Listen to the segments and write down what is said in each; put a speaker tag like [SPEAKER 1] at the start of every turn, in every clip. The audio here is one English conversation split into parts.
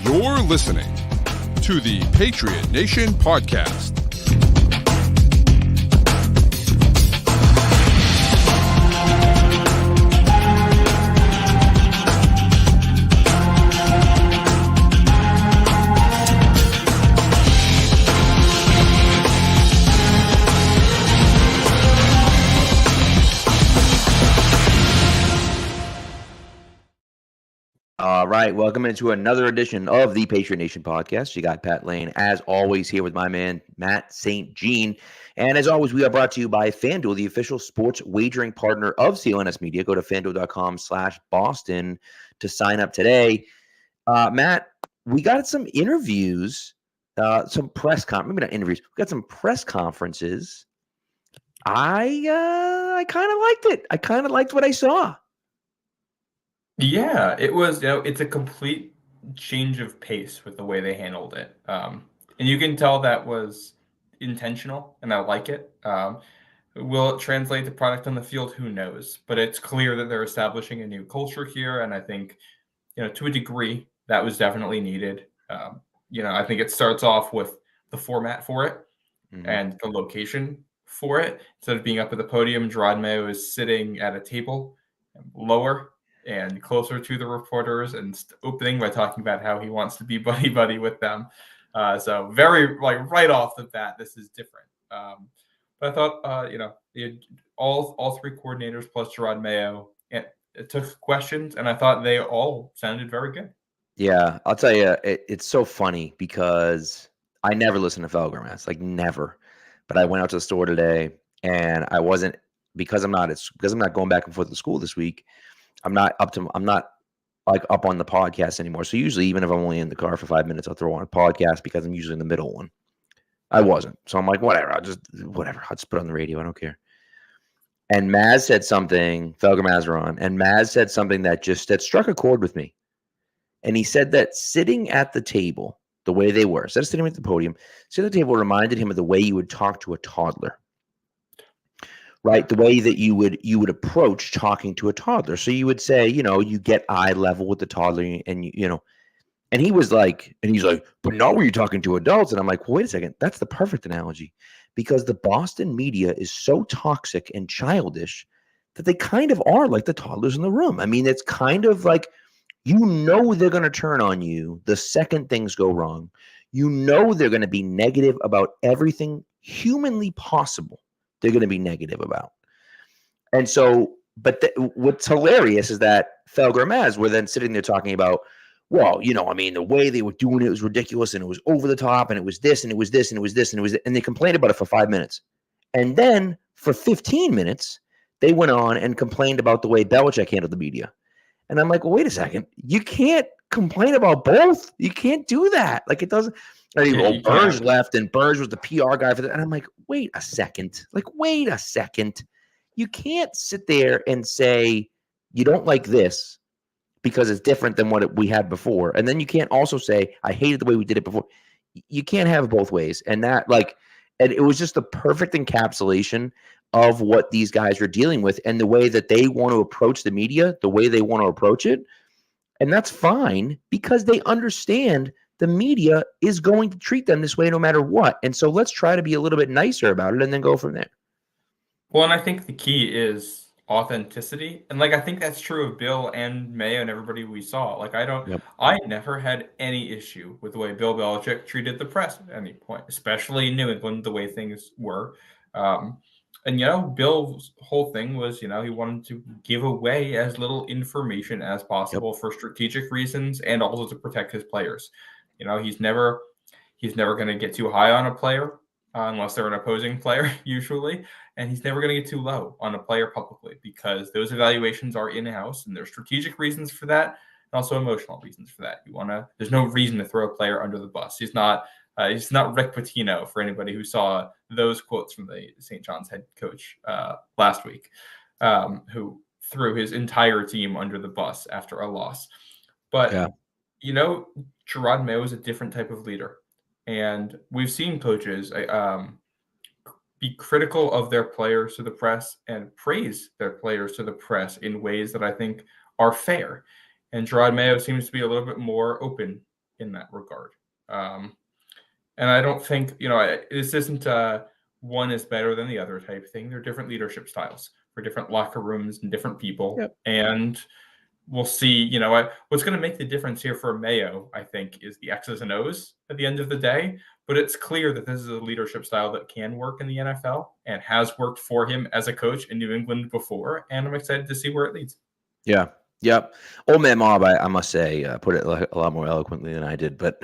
[SPEAKER 1] You're listening to the Patriot Nation podcast.
[SPEAKER 2] All right, welcome into another edition of the Patriot Nation podcast. You got Pat Lane, as always, here with my man, Matt St. Jean. And as always, we are brought to you by FanDuel, the official sports wagering partner of CLNS Media. Go to FanDuel.com/Boston to sign up today. Matt, we got some interviews, some press maybe not interviews. We got some press conferences. I kind of liked it. I kind of liked what I saw.
[SPEAKER 3] Yeah, it was, it's a complete change of pace with the way they handled it. And you can tell that was intentional, and I like it. Will it translate the product on the field? Who knows? But it's clear that they're establishing a new culture here, and I think, to a degree, that was definitely needed. I think it starts off with the format for it and the location for it. Instead of being up at the podium, Gerard Mayo is sitting at a table lower and closer to the reporters and opening by talking about how he wants to be buddy-buddy with them. So very, right off the bat, this is different. But I thought, all three coordinators plus Gerard Mayo, it took questions, and I thought they all sounded very good.
[SPEAKER 2] Yeah, I'll tell you, it's so funny because I never listen to Felgermas, never. But I went out to the store today, and I wasn't because I'm not going back and forth to school this week. I'm not up on the podcast anymore. So usually, even if I'm only in the car for 5 minutes, I'll throw on a podcast because I'm usually in the middle one. I wasn't. So I'm like, whatever. I'll just put it on the radio. I don't care. And Maz said something, Felger Mazaron, and Maz said something that struck a chord with me. And he said that sitting at the table, the way they were, instead of sitting at the podium, sitting at the table reminded him of the way you would talk to a toddler. Right, the way that you would approach talking to a toddler. So you would say, you get eye level with the toddler, and and he's like, but not when you're talking to adults. And I'm like, well, wait a second, that's the perfect analogy, because the Boston media is so toxic and childish that they kind of are like the toddlers in the room. I mean, it's kind of like, they're going to turn on you the second things go wrong. They're going to be negative about everything humanly possible. They're going to be negative about. And so, what's hilarious is that Felger and Maz were then sitting there talking about, well, the way they were doing it was ridiculous, and it was over the top, and it was this, and it was this, and it was this, and it was, and they complained about it for 5 minutes. And then for 15 minutes, they went on and complained about the way Belichick handled the media. And I'm like, well, wait a second. You can't complain about both. You can't do that. It doesn't. Burge left, and Burge was the PR guy for that. And I'm like, wait a second. You can't sit there and say you don't like this because it's different than what we had before. And then you can't also say, I hated the way we did it before. You can't have it both ways. And that, and it was just the perfect encapsulation of what these guys are dealing with and the way that they want to approach the media, the way they want to approach it. And that's fine because they understand the media is going to treat them this way no matter what. And so let's try to be a little bit nicer about it and then go from there.
[SPEAKER 3] Well, and I think the key is authenticity. And I think that's true of Bill and Mayo and everybody we saw. I never had any issue with the way Bill Belichick treated the press at any point, especially in New England, the way things were. And Bill's whole thing was, he wanted to give away as little information as possible for strategic reasons and also to protect his players. He's never going to get too high on a player unless they're an opposing player usually, and he's never going to get too low on a player publicly because those evaluations are in-house, and there's strategic reasons for that and also emotional reasons for that. There's no reason to throw a player under the bus. He's not Rick Pitino, for anybody who saw those quotes from the St. John's head coach last week, who threw his entire team under the bus after a loss. But, Gerard Mayo is a different type of leader. And we've seen coaches be critical of their players to the press and praise their players to the press in ways that I think are fair. And Gerard Mayo seems to be a little bit more open in that regard. And I don't think, this isn't one is better than the other type thing. They're different leadership styles for different locker rooms and different people.
[SPEAKER 2] Yep.
[SPEAKER 3] And we'll see, what's going to make the difference here for Mayo, I think, is the X's and O's at the end of the day. But it's clear that this is a leadership style that can work in the NFL and has worked for him as a coach in New England before. And I'm excited to see where it leads.
[SPEAKER 2] Yeah. Yep. Old man Mob, I must say, put it a lot more eloquently than I did, but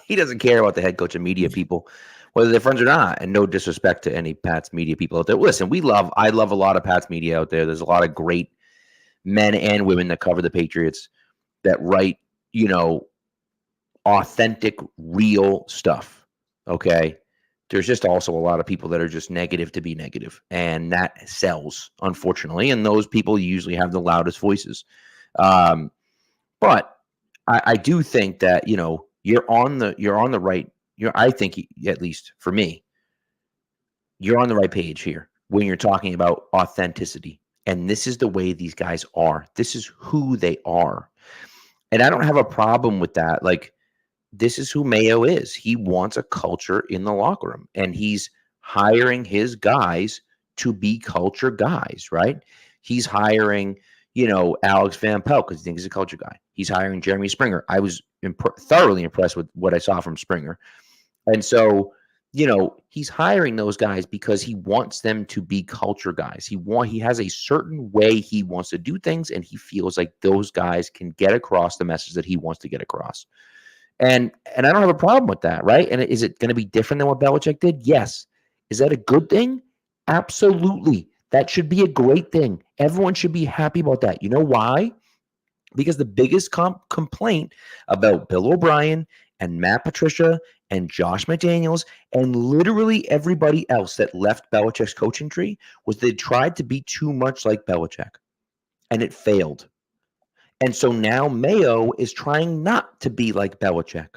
[SPEAKER 2] he doesn't care about the head coach and media people, whether they're friends or not. And no disrespect to any Pats media people out there. Listen, I love a lot of Pats media out there. There's a lot of great men and women that cover the Patriots that write, authentic, real stuff. Okay. There's just also a lot of people that are just negative to be negative, and that sells, unfortunately. And those people usually have the loudest voices. But I do think that, you're on the right. I think, at least for me, you're on the right page here when you're talking about authenticity. And this is the way these guys are. This is who they are. And I don't have a problem with that. Like, this is who Mayo is. He wants a culture in the locker room, and he's hiring his guys to be culture guys, right? He's hiring, Alex Van Pelt because he thinks he's a culture guy. He's hiring Jeremy Springer. I was thoroughly impressed with what I saw from Springer. And so, he's hiring those guys because he wants them to be culture guys. He has a certain way he wants to do things, and he feels like those guys can get across the message that he wants to get across. And I don't have a problem with that, right? And is it going to be different than what Belichick did? Yes. Is that a good thing? Absolutely. That should be a great thing. Everyone should be happy about that. You know why? Because the biggest complaint about Bill O'Brien and Matt Patricia and Josh McDaniels and literally everybody else that left Belichick's coaching tree was they tried to be too much like Belichick, and it failed. And so now Mayo is trying not to be like Belichick.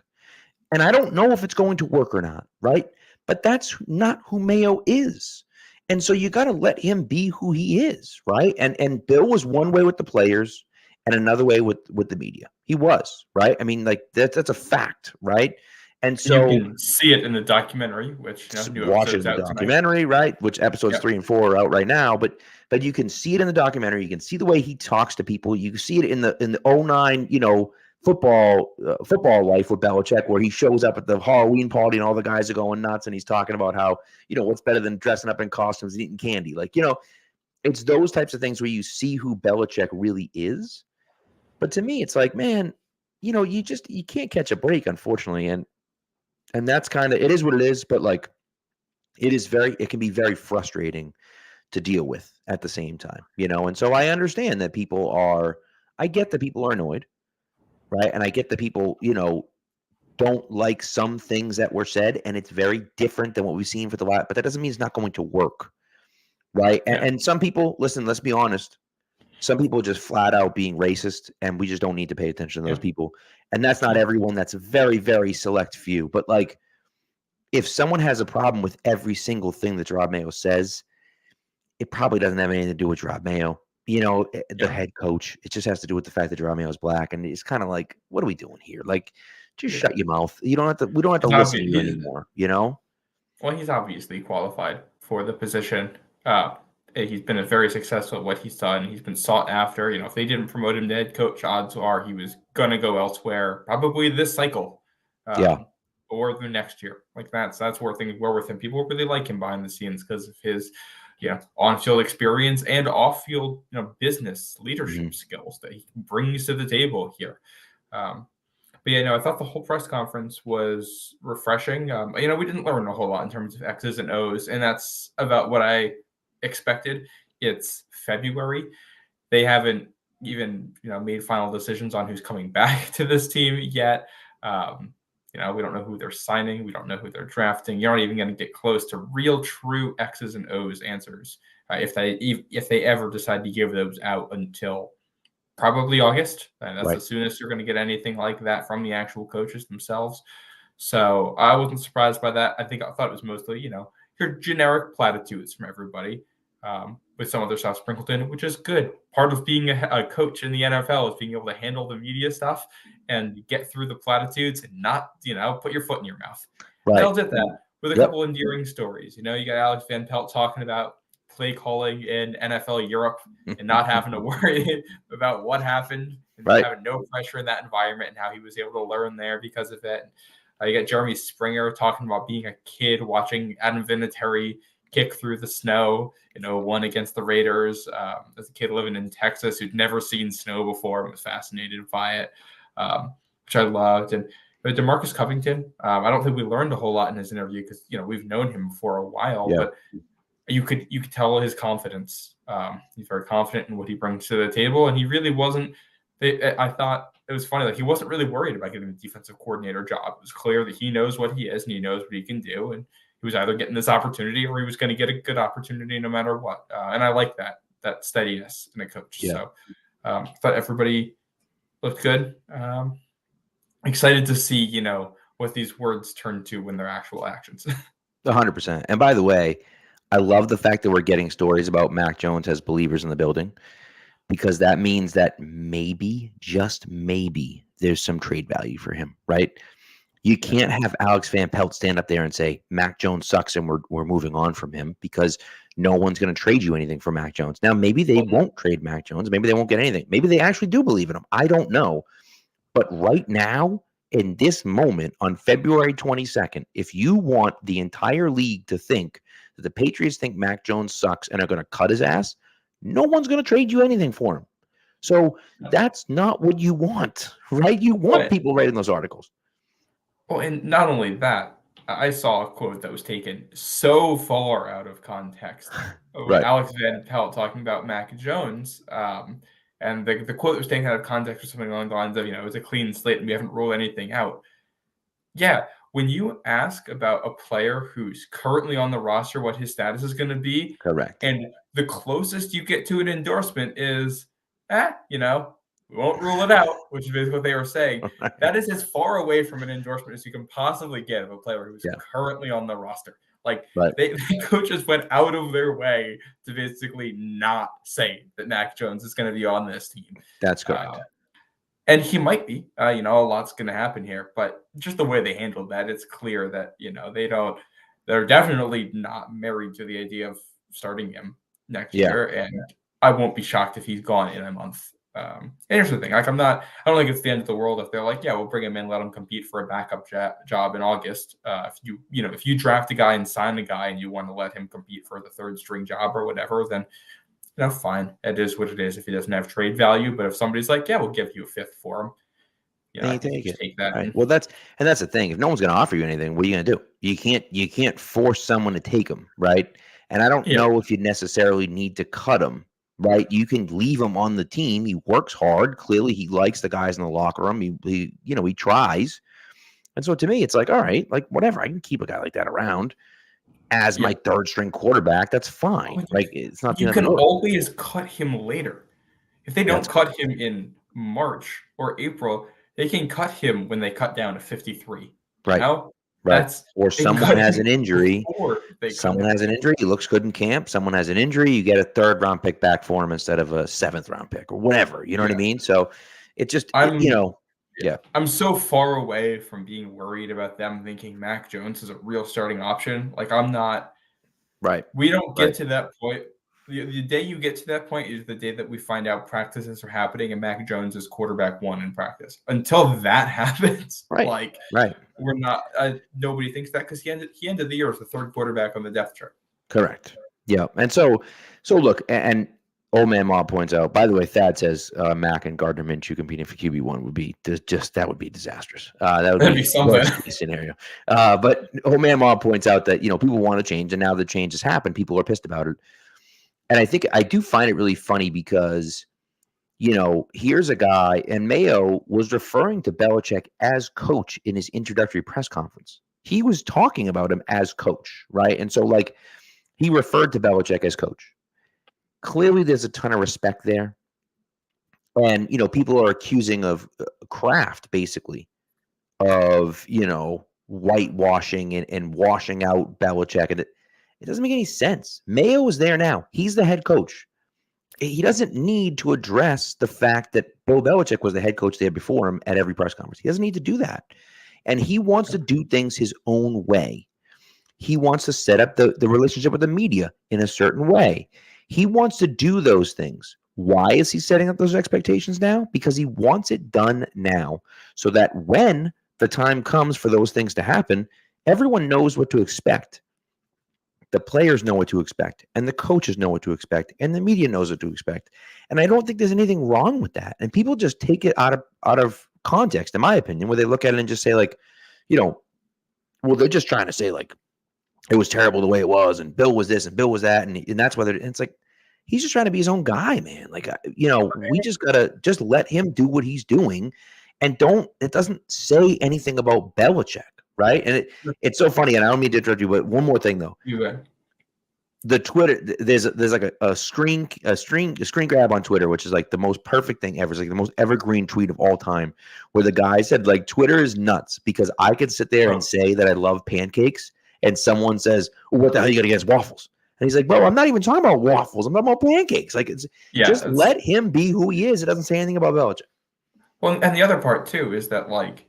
[SPEAKER 2] And I don't know if it's going to work or not, right? But that's not who Mayo is. And so you got to let him be who he is, right? And Bill was one way with the players and another way with the media. He was, right? I mean, like that's a fact, right? And so
[SPEAKER 3] you can see it in the documentary, which
[SPEAKER 2] watch it in the documentary, tonight. Right? Which episodes 3 and 4 are out right now, but you can see it in the documentary. You can see the way he talks to people. You can see it in the 2009, football life with Belichick, where he shows up at the Halloween party and all the guys are going nuts, and he's talking about how what's better than dressing up in costumes and eating candy. Like it's those types of things where you see who Belichick really is. But to me, it's like, man, you can't catch a break, unfortunately, and that's kind of, it is what it is, but like it can be very frustrating to deal with at the same time, and so I understand that I get that people are annoyed, right? And I get that people, don't like some things that were said, and it's very different than what we've seen for the last, but that doesn't mean it's not going to work, right?
[SPEAKER 3] Yeah.
[SPEAKER 2] And some people, listen, let's be honest, some people are just flat out being racist, and we just don't need to pay attention to those people. And that's not everyone. That's a very, very select few. But like, if someone has a problem with every single thing that Rob Mayo says, it probably doesn't have anything to do with Rob Mayo. The head coach. It just has to do with the fact that Rob Mayo is black, and it's kind of like, what are we doing here? Like, just shut your mouth. We don't have to listen to you anymore.
[SPEAKER 3] Well, he's obviously qualified for the position. He's been very successful at what he's done. He's been sought after. If they didn't promote him to head coach, odds are he was going to go elsewhere, probably this cycle, or the next year. Like that's where things were with him. People really like him behind the scenes because of his, on-field experience and off-field, business leadership skills that he brings to the table here. But I thought the whole press conference was refreshing. We didn't learn a whole lot in terms of X's and O's, and that's about what I expected. It's February. They haven't even made final decisions on who's coming back to this team yet. We don't know who they're signing. We don't know who they're drafting. You're not even going to get close to real, true X's and O's answers if they ever decide to give those out until probably August. And that's the soonest you're going to get anything like that from the actual coaches themselves. So I wasn't surprised by that. I thought it was mostly your generic platitudes from everybody. with some other stuff sprinkled in, which is good. Part of being a coach in the NFL is being able to handle the media stuff and get through the platitudes and not, put your foot in your mouth.
[SPEAKER 2] Right.
[SPEAKER 3] Bell did that with a couple endearing stories. You got Alex Van Pelt talking about play calling in NFL Europe and not having to worry about what happened and having no pressure in that environment and how he was able to learn there because of it. You got Jeremy Springer talking about being a kid watching Adam Vinatieri kick through the snow, one against the Raiders as a kid living in Texas who'd never seen snow before and was fascinated by it, which I loved. And DeMarcus Covington, I don't think we learned a whole lot in his interview because, we've known him for a while, but you could tell his confidence. He's very confident in what he brings to the table, and he really wasn't. I thought it was funny, like he wasn't really worried about getting the defensive coordinator job. It was clear that he knows what he is and he knows what he can do, and he was either getting this opportunity or he was going to get a good opportunity no matter what. And I like that steadiness in a coach. So I thought everybody looked good. Excited to see, what these words turn to when they're actual actions.
[SPEAKER 2] 100%. And by the way, I love the fact that we're getting stories about Mac Jones as believers in the building, because that means that maybe, just maybe, there's some trade value for him, right? You can't have Alex Van Pelt stand up there and say Mac Jones sucks and we're moving on from him, because no one's going to trade you anything for Mac Jones. Now, maybe they won't trade Mac Jones. Maybe they won't get anything. Maybe they actually do believe in him. I don't know. But right now, in this moment, on February 22nd, if you want the entire league to think that the Patriots think Mac Jones sucks and are going to cut his ass, no one's going to trade you anything for him. So that's not what you want, right? You want people writing those articles.
[SPEAKER 3] Well, and not only that, I saw a quote that was taken so far out of context. Alex Van Pelt talking about Mac Jones. And the quote that was taken out of context was something along the lines of, it's a clean slate and we haven't ruled anything out. Yeah, when you ask about a player who's currently on the roster, what his status is going to be.
[SPEAKER 2] Correct.
[SPEAKER 3] And the closest you get to an endorsement is, we won't rule it out, which is basically what they were saying. That is as far away from an endorsement as you can possibly get of a player who's currently on the roster. Like, the coaches went out of their way to basically not say that Mac Jones is going to be on this team.
[SPEAKER 2] That's correct.
[SPEAKER 3] And he might be. A lot's going to happen here. But just the way they handled that, it's clear that, they're definitely not married to the idea of starting him next year. And I won't be shocked if he's gone in a month. And here's the thing, I don't think it's the end of the world if they're like, we'll bring him in, let him compete for a backup job in August. If you draft a guy and sign a guy and you want to let him compete for the third string job or whatever, then fine. It is what it is if he doesn't have trade value. But if somebody's like, we'll give you a fifth for him,
[SPEAKER 2] you take
[SPEAKER 3] that.
[SPEAKER 2] Right. Well, that's the thing. If no one's going to offer you anything, what are you going to do? You can't force someone to take him, right? And I don't know if you necessarily need to cut him. Right, you can leave him on the team. He works hard. Clearly, he likes the guys in the locker room. He tries. And so to me, it's like, all right, like whatever. I can keep a guy like that around as my third string quarterback. That's fine. Like it's not.
[SPEAKER 3] You can always cut him later. If they don't cut him in March or April, they can cut him when they cut down to 53.
[SPEAKER 2] Right. Right. Or someone has an injury. Someone has an injury. He looks good in camp. Someone has an injury. You get a third round pick back for him instead of a 7th round pick or whatever. You know what I mean? So it just,
[SPEAKER 3] I'm so far away from being worried about them thinking Mac Jones is a real starting option. Like I'm not.
[SPEAKER 2] Right.
[SPEAKER 3] We don't get to that point. The day you get to that point is the day that we find out practices are happening and Mac Jones is quarterback 1 in practice. Until that happens, we're not. Nobody thinks that because he ended the year as the 3rd quarterback on the depth chart.
[SPEAKER 2] Correct. Yeah, and so look, and Old Man Mob points out. By the way, Thad says Mac and Gardner Minshew competing for QB1 would be that would be disastrous. That would be something scenario. But Old Man Mob points out that people want to change, and now the change has happened. People are pissed about it. And I think I do find it really funny because, here's a guy, and Mayo was referring to Belichick as coach in his introductory press conference. He was talking about him as coach, right? And so, he referred to Belichick as coach. Clearly, there's a ton of respect there. And, people are accusing of Kraft, basically, of, whitewashing and washing out Belichick. And It doesn't make any sense. Mayo is there now. He's the head coach. He doesn't need to address the fact that Bill Belichick was the head coach there before him at every press conference. He doesn't need to do that. And he wants to do things his own way. He wants to set up the relationship with the media in a certain way. He wants to do those things. Why is he setting up those expectations now? Because he wants it done now so that when the time comes for those things to happen, everyone knows what to expect. The players know what to expect, and the coaches know what to expect, and the media knows what to expect. And I don't think there's anything wrong with that. And people just take it out of context, in my opinion, where they look at it and just say, like, well, they're just trying to say, like, it was terrible the way it was, and Bill was this and Bill was that, and that's whether it's like he's just trying to be his own guy, man. Like, we just gotta just let him do what he's doing, and it doesn't say anything about Belichick. Right. And it's so funny. And I don't mean to interrupt you, but one more thing, though. The Twitter, there's like a screen grab on Twitter, which is like the most perfect thing ever. It's like the most evergreen tweet of all time, where the guy said, like, Twitter is nuts because I could sit there and say that I love pancakes, and someone says, well, what the hell are you got against waffles? And he's like, bro, I'm not even talking about waffles. I'm talking about pancakes. Like, just let him be who he is. It doesn't say anything about Belichick.
[SPEAKER 3] Well, and the other part, too, is that, like,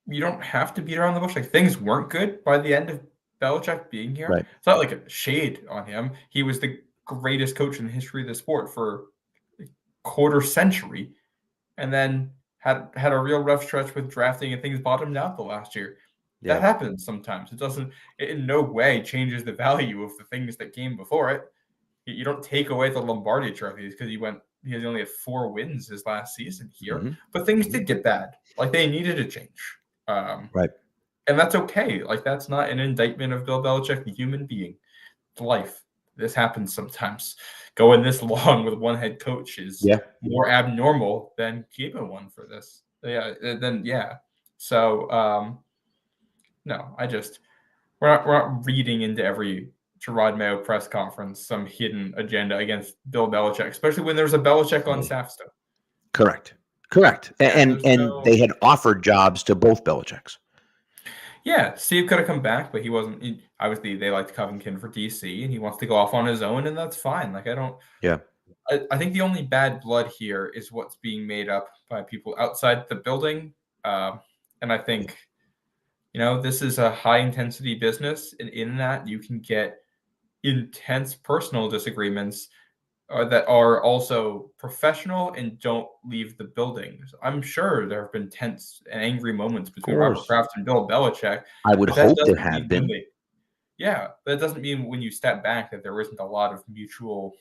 [SPEAKER 3] you don't have to beat around the bush. Like, things weren't good by the end of Belichick being here.
[SPEAKER 2] Right.
[SPEAKER 3] It's not like a shade on him. He was the greatest coach in the history of the sport for a quarter century, and then had a real rough stretch with drafting, and things bottomed out the last year. Yeah. That happens sometimes. It in no way changes the value of the things that came before it. You don't take away the Lombardi trophies because he only had 4 wins his last season here. Mm-hmm. But things did get bad. Like, they needed to change.
[SPEAKER 2] Right.
[SPEAKER 3] And that's okay. Like, that's not an indictment of Bill Belichick, the human being. It's life. This happens sometimes. Going this long with one head coach is more abnormal than keeping one for this. So, no, we're not reading into every Gerard Mayo press conference some hidden agenda against Bill Belichick, especially when there's a Belichick on staff still.
[SPEAKER 2] Correct. And they had offered jobs to both Belichicks.
[SPEAKER 3] Yeah, Steve could have come back, but he wasn't. Obviously, they liked Covington for DC, and he wants to go off on his own, and that's fine. Like, I don't.
[SPEAKER 2] Yeah.
[SPEAKER 3] I think the only bad blood here is what's being made up by people outside the building, and I think, this is a high-intensity business, and in that you can get intense personal disagreements that are also professional and don't leave the building. I'm sure there have been tense and angry moments between Robert Kraft and Bill Belichick.
[SPEAKER 2] I would hope there have been.
[SPEAKER 3] That doesn't mean when you step back that there isn't a lot of mutual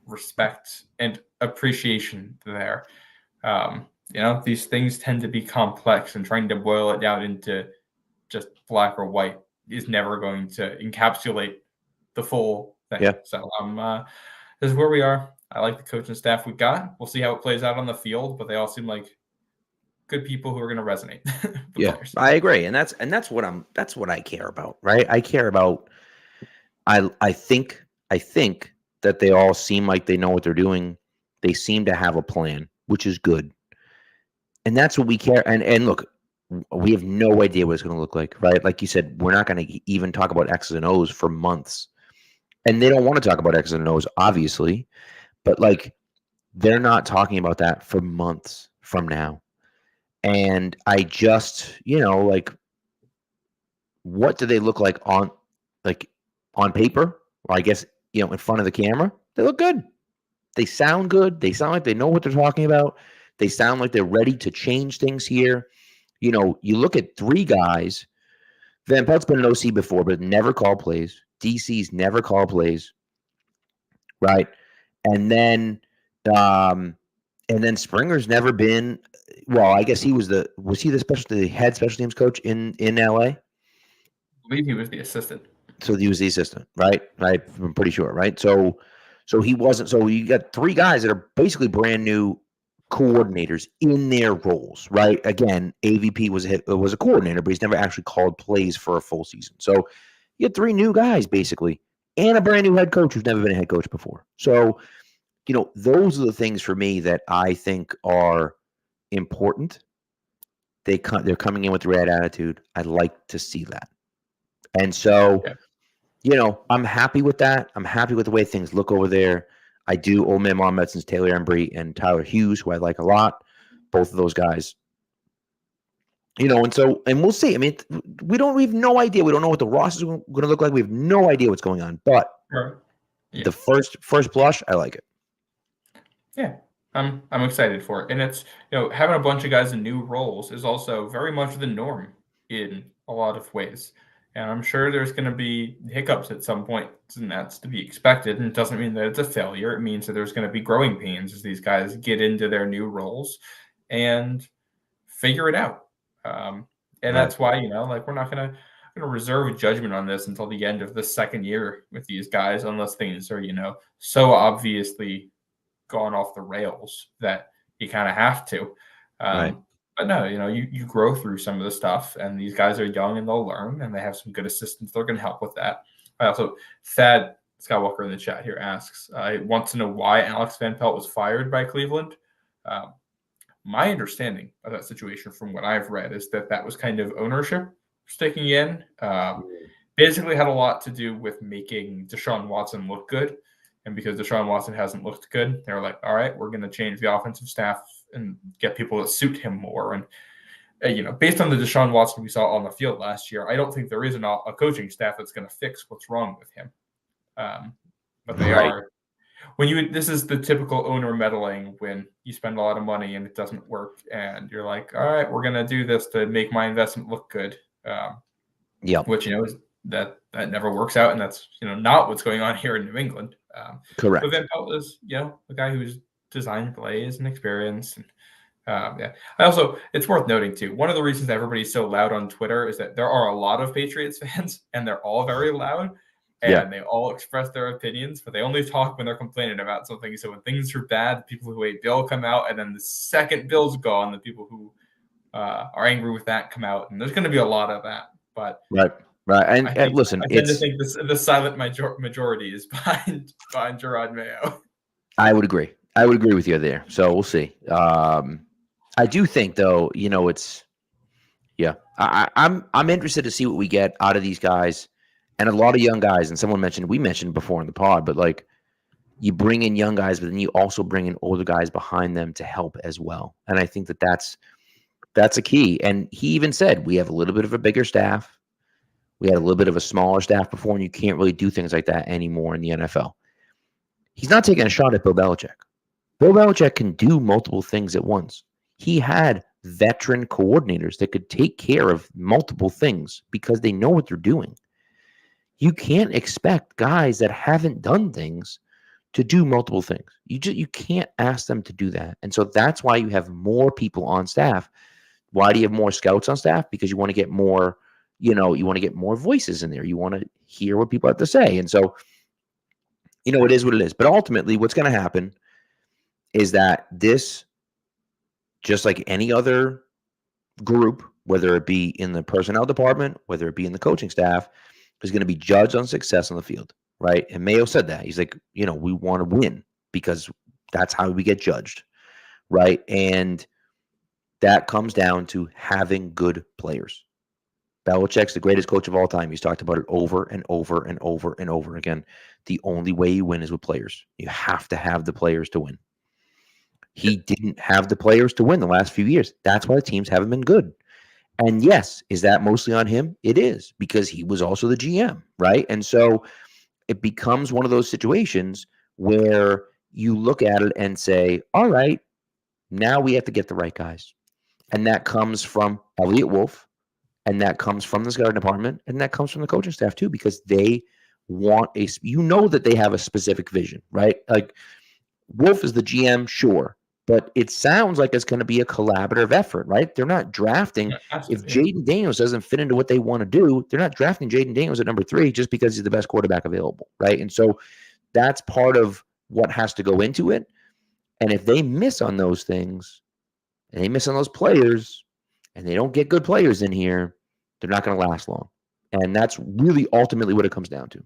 [SPEAKER 3] respect and appreciation there. These things tend to be complex, and trying to boil it down into just black or white is never going to encapsulate the full thing. Yeah. So this is where we are. I like the coaching staff we got. We'll see how it plays out on the field, but they all seem like good people who are going to resonate.
[SPEAKER 2] Players. I agree, and that's what I care about, right? I care about. I think that they all seem like they know what they're doing. They seem to have a plan, which is good, and that's what we care. And look, we have no idea what it's going to look like, right? Like you said, we're not going to even talk about X's and O's for months. And they don't want to talk about X's and O's, obviously, but like they're not talking about that for months from now. And I just, like, what do they look like on paper? Or I guess, in front of the camera? They look good. They sound good. They sound like they know what they're talking about. They sound like they're ready to change things here. You look at 3 guys. Van Pelt's been an OC before, but never called plays. DC's never called plays, right? And then Springer's never been. Well, I guess he was the head special teams coach in LA?
[SPEAKER 3] I believe he was the assistant.
[SPEAKER 2] So he was the assistant, right? I'm pretty sure, right? So he wasn't. So you got 3 guys that are basically brand new coordinators in their roles, right? Again, AVP was a coordinator, but he's never actually called plays for a full season. So you had 3 new guys basically, and a brand new head coach who's never been a head coach before. So, those are the things for me that I think are important. They're coming in with the right attitude. I'd like to see that. And so, I'm happy with that. I'm happy with the way things look over there. I do. Old Man Mom Medicine's Taylor Embry and Tyler Hughes, who I like a lot. Both of those guys. And we'll see. I mean, we have no idea. We don't know what the roster is going to look like. We have no idea what's going on. But the first blush, I like it.
[SPEAKER 3] Yeah, I'm excited for it, and it's having a bunch of guys in new roles is also very much the norm in a lot of ways. And I'm sure there's going to be hiccups at some point, and that's to be expected. And it doesn't mean that it's a failure. It means that there's going to be growing pains as these guys get into their new roles and figure it out. And that's why, we're not going to reserve judgment on this until the end of the second year with these guys, unless things are, so obviously gone off the rails that you kind of have to. But no, you grow through some of the stuff, and these guys are young and they'll learn, and they have some good assistants. They're going to help with that. Also, Thad Skywalker in the chat here asks, I want to know why Alex Van Pelt was fired by Cleveland. My understanding of that situation from what I've read is that was kind of ownership sticking in. Basically had a lot to do with making Deshaun Watson look good. And because Deshaun Watson hasn't looked good, they're like, all right, we're going to change the offensive staff and get people that suit him more. And, based on the Deshaun Watson we saw on the field last year, I don't think there is a coaching staff that's going to fix what's wrong with him. But they are. This is the typical owner meddling when you spend a lot of money and it doesn't work. And you're like, all right, we're going to do this to make my investment look good. Which, is that never works out. And that's, not what's going on here in New England.
[SPEAKER 2] Correct.
[SPEAKER 3] But Van Pelt is, a guy who's designed plays and experience. And it's worth noting too. One of the reasons everybody's so loud on Twitter is that there are a lot of Patriots fans and they're all very loud and they all express their opinions, but they only talk when they're complaining about something. So when things are bad, the people who hate Bill come out, and then the second Bill's gone, the people who are angry with that come out. And there's going to be a lot of that. But
[SPEAKER 2] right. And listen,
[SPEAKER 3] I tend to think the silent majority is behind Gerard Mayo.
[SPEAKER 2] I would agree with you there. So we'll see. I do think though, I'm interested to see what we get out of these guys, and a lot of young guys. And we mentioned before in the pod, but like you bring in young guys, but then you also bring in older guys behind them to help as well. And I think that's a key. And he even said we have a little bit of a bigger staff. We had a little bit of a smaller staff before, and you can't really do things like that anymore in the NFL. He's not taking a shot at Bill Belichick. Bill Belichick can do multiple things at once. He had veteran coordinators that could take care of multiple things because they know what they're doing. You can't expect guys that haven't done things to do multiple things. You can't ask them to do that. And so that's why you have more people on staff. Why do you have more scouts on staff? Because you want to get more you want to get more voices in there. You want to hear what people have to say. And so, it is what it is. But ultimately, what's going to happen is that this, just like any other group, whether it be in the personnel department, whether it be in the coaching staff, is going to be judged on success on the field, right? And Mayo said that. He's like, we want to win because that's how we get judged, right? And that comes down to having good players. Belichick's the greatest coach of all time. He's talked about it over and over and over and over again. The only way you win is with players. You have to have the players to win. He didn't have the players to win the last few years. That's why the teams haven't been good. And yes, is that mostly on him? It is, because he was also the GM, right? And so it becomes one of those situations where you look at it and say, all right, now we have to get the right guys. And that comes from Elliott Wolf. And that comes from the scouting department, and that comes from the coaching staff too, because they want that they have a specific vision, right? Like Wolf is the GM, sure, but it sounds like it's going to be a collaborative effort, right? They're not drafting. If Jaden Daniels doesn't fit into what they want to do, they're not drafting Jaden Daniels at number 3 just because he's the best quarterback available, right? And so that's part of what has to go into it. And if they miss on those things, and they miss on those players, and they don't get good players in here, they're not going to last long. And that's really ultimately what it comes down to.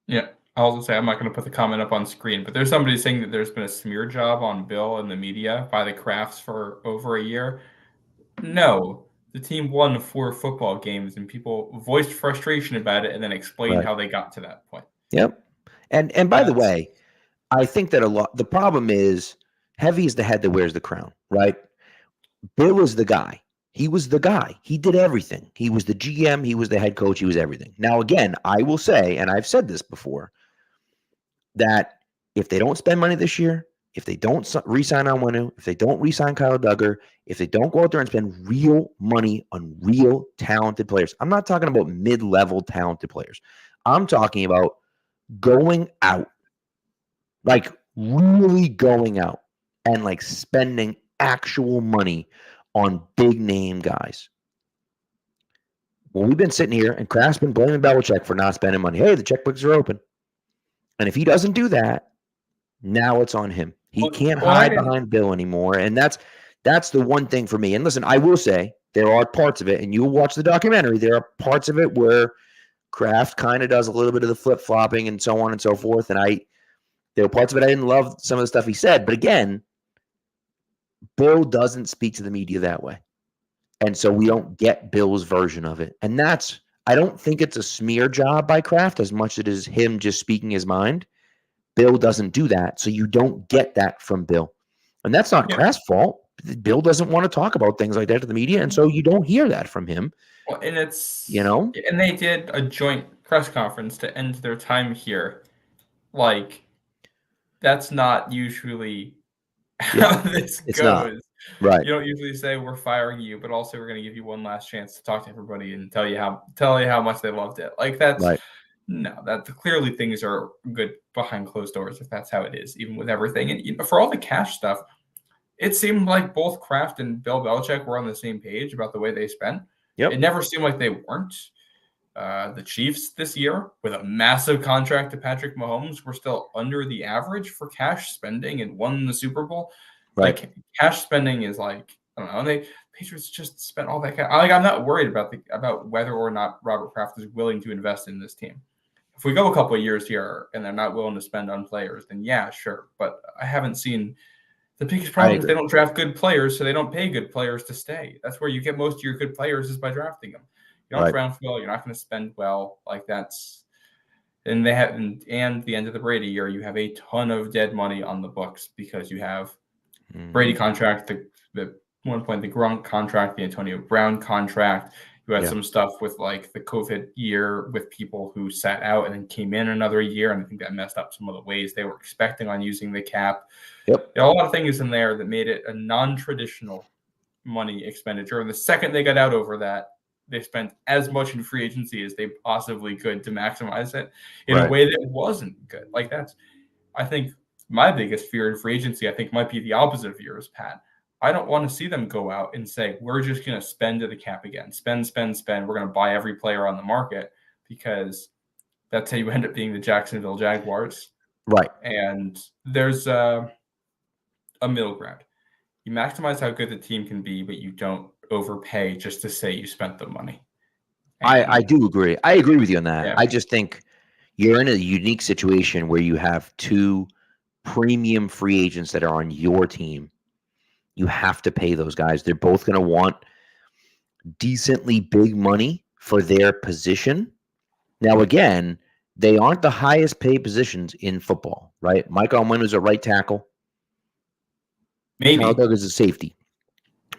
[SPEAKER 3] Yeah. I'll also say, I'm not going to put the comment up on screen, but there's somebody saying that there's been a smear job on Bill in the media by the Crafts for over a year. No, the team won 4 football games, and people voiced frustration about it and then explained how they got to that point.
[SPEAKER 2] Yep. And by the way, I think that the problem is heavy is the head that wears the crown, right? Bill is the guy. He was the guy. He did everything. He was the GM. He was the head coach. He was everything. Now, again, I will say, and I've said this before, that if they don't spend money this year, if they don't re-sign Onwenu, if they don't re-sign Kyle Duggar, if they don't go out there and spend real money on real talented players, I'm not talking about mid-level talented players. I'm talking about going out, like really going out and like spending actual money on big name guys. Well, we've been sitting here and Kraft's been blaming Belichick for not spending money. Hey, the checkbooks are open. And if he doesn't do that, now it's on him. He can't hide behind Bill anymore. And that's the one thing for me. And listen, I will say there are parts of it, and you'll watch the documentary, there are parts of it where Kraft kind of does a little bit of the flip-flopping and so on and so forth. And there were parts of it I didn't love some of the stuff he said. But again, Bill doesn't speak to the media that way. And so we don't get Bill's version of it. And I don't think it's a smear job by Kraft as much as it is him just speaking his mind. Bill doesn't do that. So you don't get that from Bill. And that's not Kraft's fault. Bill doesn't want to talk about things like that to the media. And so you don't hear that from him.
[SPEAKER 3] Well, and and they did a joint press conference to end their time here. Like, that's not usually how this goes.
[SPEAKER 2] Not. Right.
[SPEAKER 3] You don't usually say we're firing you, but also we're going to give you one last chance to talk to everybody and tell you how much they loved it. Like, that's no, that clearly things are good behind closed doors if that's how it is, even with everything. And for all the cash stuff, it seemed like both Kraft and Bill Belichick were on the same page about the way they spent.
[SPEAKER 2] Yep.
[SPEAKER 3] It never seemed like they weren't. The Chiefs this year, with a massive contract to Patrick Mahomes, were still under the average for cash spending and won the Super Bowl.
[SPEAKER 2] Right.
[SPEAKER 3] Like, cash spending is like, I don't know. Patriots just spent all that cash. I'm not worried about whether or not Robert Kraft is willing to invest in this team. If we go a couple of years here and they're not willing to spend on players, then yeah, sure. But I haven't seen the biggest problem is they don't draft good players, so they don't pay good players to stay. That's where you get most of your good players is by drafting them. You don't draft well, you're not going to spend well. Like, that's and they have and the end of the Brady year, you have a ton of dead money on the books because you have Brady contract, the one point the Gronk contract, the Antonio Brown contract. You had some stuff with like the COVID year with people who sat out and then came in another year, and I think that messed up some of the ways they were expecting on using the cap.
[SPEAKER 2] Yep.
[SPEAKER 3] There are a lot of things in there that made it a non-traditional money expenditure. And the second they got out over that, they spent as much in free agency as they possibly could to maximize it in a way that wasn't good. Like, I think my biggest fear in free agency, I think, might be the opposite of yours, Pat. I don't want to see them go out and say, we're just going to spend to the cap again. Spend. We're going to buy every player on the market, because that's how you end up being the Jacksonville Jaguars.
[SPEAKER 2] Right.
[SPEAKER 3] And there's a middle ground. You maximize how good the team can be, but you don't overpay just to say you spent the money.
[SPEAKER 2] I do agree. I agree with you on that.
[SPEAKER 3] Yeah.
[SPEAKER 2] I just think you're in a unique situation where you have two premium free agents that are on your team. You have to pay those guys. They're both going to want decently big money for their position. Now, again, they aren't the highest paid positions in football, right? Mike Onwenu is a right tackle.
[SPEAKER 3] Maybe.
[SPEAKER 2] Kyle Duggar is a safety.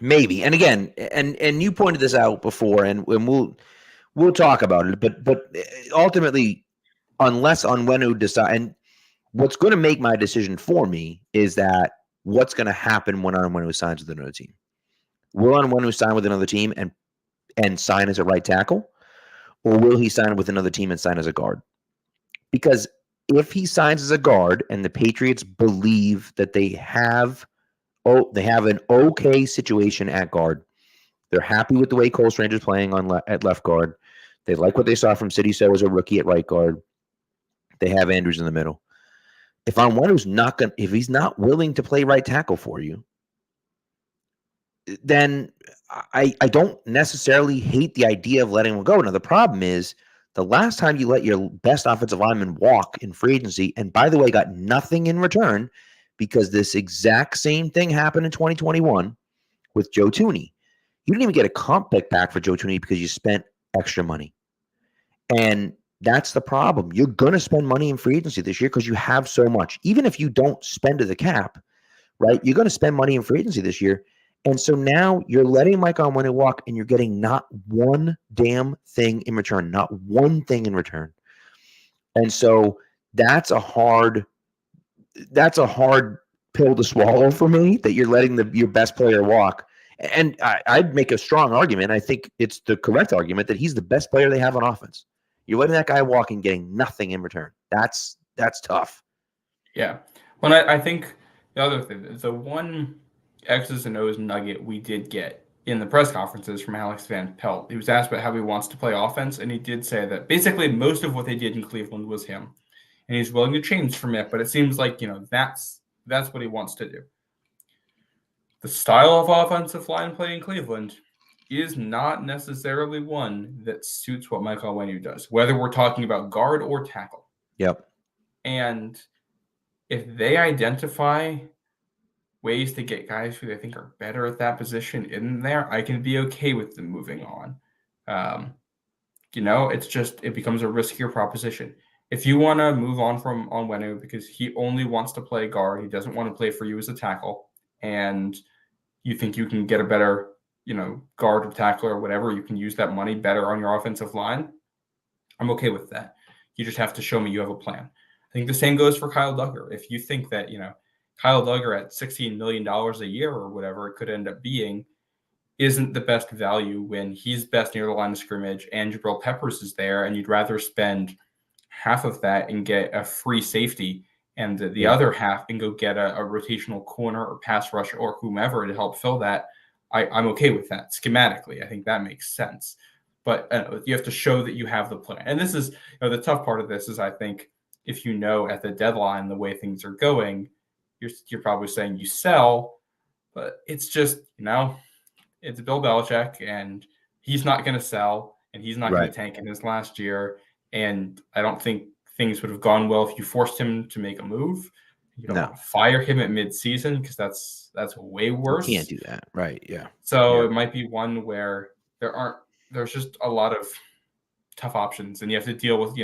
[SPEAKER 2] Maybe. And again, and you pointed this out before, and we'll talk about it. But ultimately, unless Onwenu decide, and what's going to make my decision for me is that what's going to happen when Onwenu signs with another team. Will Onwenu sign with another team and sign as a right tackle, or will he sign with another team and sign as a guard? Because if he signs as a guard and the Patriots believe that they have an okay situation at guard, they're happy with the way Cole Stranger's playing at left guard. They like what they saw from City So as a rookie at right guard. They have Andrews in the middle. If if he's not willing to play right tackle for you, then I don't necessarily hate the idea of letting him go. Now, the problem is the last time you let your best offensive lineman walk in free agency, and by the way, got nothing in return, because this exact same thing happened in 2021 with Joe Thuney. You didn't even get a comp pick back for Joe Tooney because you spent extra money. And that's the problem. You're going to spend money in free agency this year because you have so much. Even if you don't spend to the cap, right? You're going to spend money in free agency this year. And so now you're letting Mike Onwenu walk and you're getting not one damn thing in return, not one thing in return. And so that's a hard pill to swallow for me, that you're letting your best player walk. And I'd make a strong argument. I think it's the correct argument that he's the best player they have on offense. You're letting that guy walk and getting nothing in return. That's tough.
[SPEAKER 3] Yeah. Well, I think the other thing, the one X's and O's nugget we did get in the press conferences from Alex Van Pelt, he was asked about how he wants to play offense, and he did say that basically most of what they did in Cleveland was him, and he's willing to change from it, but it seems like, that's what he wants to do. The style of offensive line play in Cleveland is not necessarily one that suits what Mike Onwenu does, whether we're talking about guard or tackle.
[SPEAKER 2] Yep.
[SPEAKER 3] And if they identify ways to get guys who they think are better at that position in there, I can be okay with them moving on. It becomes a riskier proposition. If you want to move on from Onwenu because he only wants to play guard, he doesn't want to play for you as a tackle, and you think you can get a better, guard or tackle or whatever, you can use that money better on your offensive line, I'm okay with that. You just have to show me you have a plan. I think the same goes for Kyle Duggar. If you think that, Kyle Duggar at $16 million a year or whatever it could end up being isn't the best value when he's best near the line of scrimmage and Jabril Peppers is there, and you'd rather spend half of that and get a free safety and the other half and go get a rotational corner or pass rush or whomever to help fill that, I'm okay with that schematically. I think that makes sense. But you have to show that you have the plan. And this is the tough part of this is, I think, if at the deadline the way things are going, you're probably saying you sell, but it's just, it's Bill Belichick, and he's not going to sell, and he's not going to tank in his last year. And I don't think things would have gone well if you forced him to make a move. You don't want to fire him at midseason because that's way worse.
[SPEAKER 2] You can't do that, right? Yeah.
[SPEAKER 3] So It might be one where there's just a lot of tough options, and you have to deal with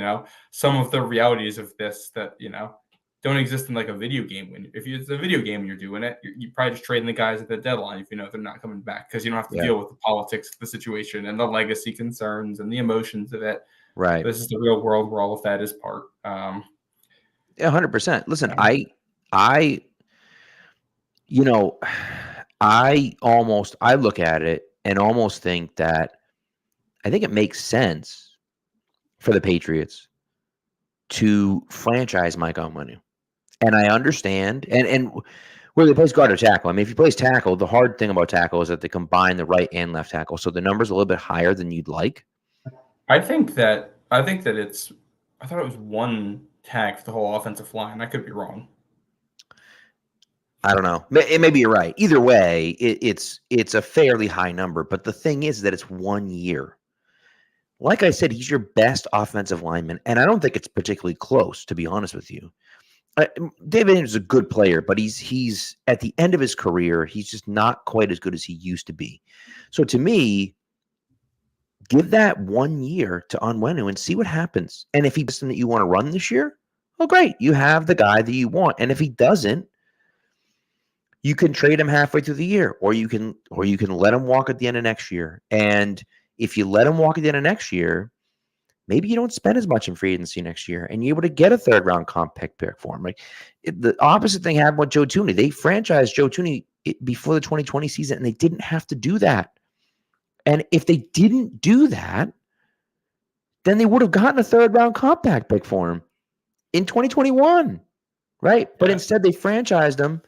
[SPEAKER 3] some of the realities of this that don't exist in like a video game. If it's a video game and you're doing it, you're probably just trading the guys at the deadline if they're not coming back, because you don't have to deal with the politics of the situation and the legacy concerns and the emotions of it.
[SPEAKER 2] Right.
[SPEAKER 3] This is the real world where all of that is part.
[SPEAKER 2] 100%. Listen, I look at it and almost think that I think it makes sense for the Patriots to franchise Mike Onwenu. And I understand, and whether he plays guard or tackle. I mean, if he plays tackle, the hard thing about tackle is that they combine the right and left tackle, so the number's a little bit higher than you'd like.
[SPEAKER 3] I thought it was one tag for the whole offensive line. I could be wrong.
[SPEAKER 2] I don't know. Maybe you're right. Either way, it's a fairly high number. But the thing is that it's 1 year. Like I said, he's your best offensive lineman, and I don't think it's particularly close, to be honest with you. David Andrews is a good player, but he's at the end of his career. He's just not quite as good as he used to be. So to me, give that 1 year to Onwenu and see what happens. And if he's something that you want to run this year, well, great. You have the guy that you want. And if he doesn't, you can trade him halfway through the year, or you can let him walk at the end of next year. And if you let him walk at the end of next year, maybe you don't spend as much in free agency next year, and you're able to get a third-round comp pick for him. Like the opposite thing happened with Joe Tooney. They franchised Joe Tooney before the 2020 season, and they didn't have to do that. And if they didn't do that, then they would have gotten a third-round comp pick for him in 2021, right? But instead, they franchised him,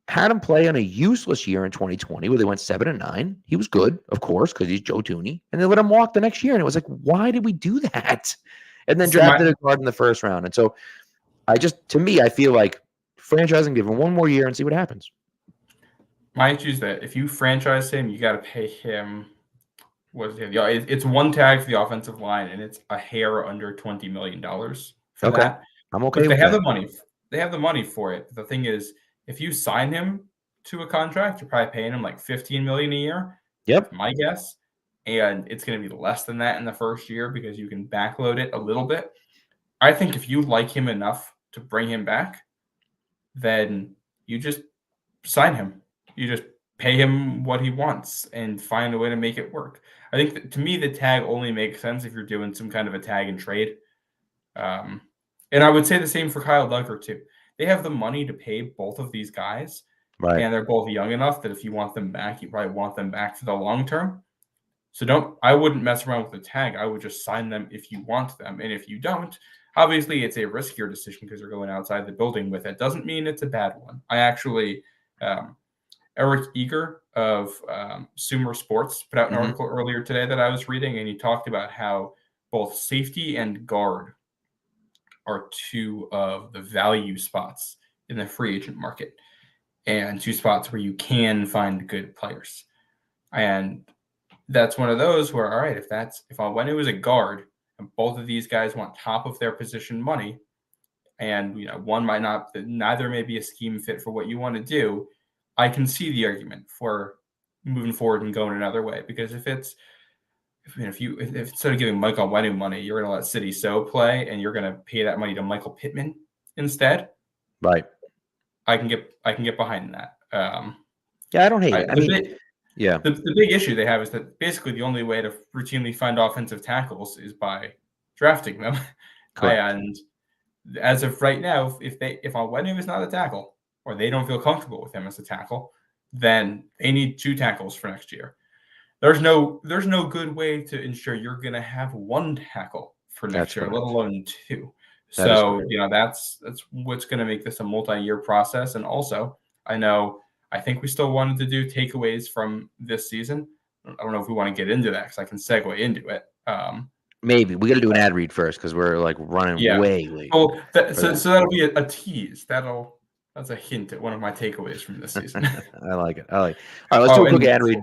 [SPEAKER 2] had him play on a useless year in 2020 where they went 7-9. He was good, of course, because he's Joe Tooney. And they let him walk the next year. And it was like, why did we do that? And then drafted a guard in the first round. And so to me, I feel like franchising, give him 1 more year and see what happens.
[SPEAKER 3] My issue is that if you franchise him, you got to pay him. It's one tag for the offensive line, and it's a hair under $20 million for that.
[SPEAKER 2] I'm okay with
[SPEAKER 3] they have
[SPEAKER 2] that.
[SPEAKER 3] the money. They have the money for it. The thing is, if you sign him to a contract, you're probably paying him like $15 million a year.
[SPEAKER 2] Yep.
[SPEAKER 3] my guess. And it's going to be less than that in the first year because you can backload it a little bit. I think if you like him enough to bring him back, then you just sign him. You just pay him what he wants and find a way to make it work. I think that, to me, the tag only makes sense if you're doing some kind of a tag and trade. And I would say the same for Kyle Duggar too. They have the money to pay both of these guys,
[SPEAKER 2] Right.
[SPEAKER 3] and they're both young enough that if you want them back, you probably want them back for the long term. So I wouldn't mess around with the tag. I would just sign them if you want them. And if you don't, obviously it's a riskier decision because you're going outside the building with it. Doesn't mean it's a bad one. I actually, Eric Eager of Sumer Sports put out an article earlier today that I was reading, and he talked about how both safety and guard are two of the value spots in the free agent market and two spots where you can find good players. And that's one of those where, all right, if Onwenu is a guard and both of these guys want top of their position money, and one might not, neither may be a scheme fit for what you want to do, I can see the argument for moving forward and going another way. Because if instead of giving Michael Onwenu money, you're going to let City So play, and you're going to pay that money to Michael Pittman instead,
[SPEAKER 2] right?
[SPEAKER 3] I can get behind that.
[SPEAKER 2] Yeah, I don't hate it. Yeah.
[SPEAKER 3] The big issue they have is that basically the only way to routinely find offensive tackles is by drafting them. And as of right now, if Onwenu is not a tackle or they don't feel comfortable with him as a tackle, then they need 2 tackles for next year. There's no good way to ensure you're going to have 1 tackle for next year, let alone 2. So, that's what's going to make this a multi-year process. And also, I think we still wanted to do takeaways from this season. I don't know if we want to get into that because I can segue into it.
[SPEAKER 2] Maybe we got to do an ad read first because we're like running way late.
[SPEAKER 3] Oh, so that'll be a tease. That's a hint at one of my takeaways from this season.
[SPEAKER 2] I like it. All right, let's do a quick ad read,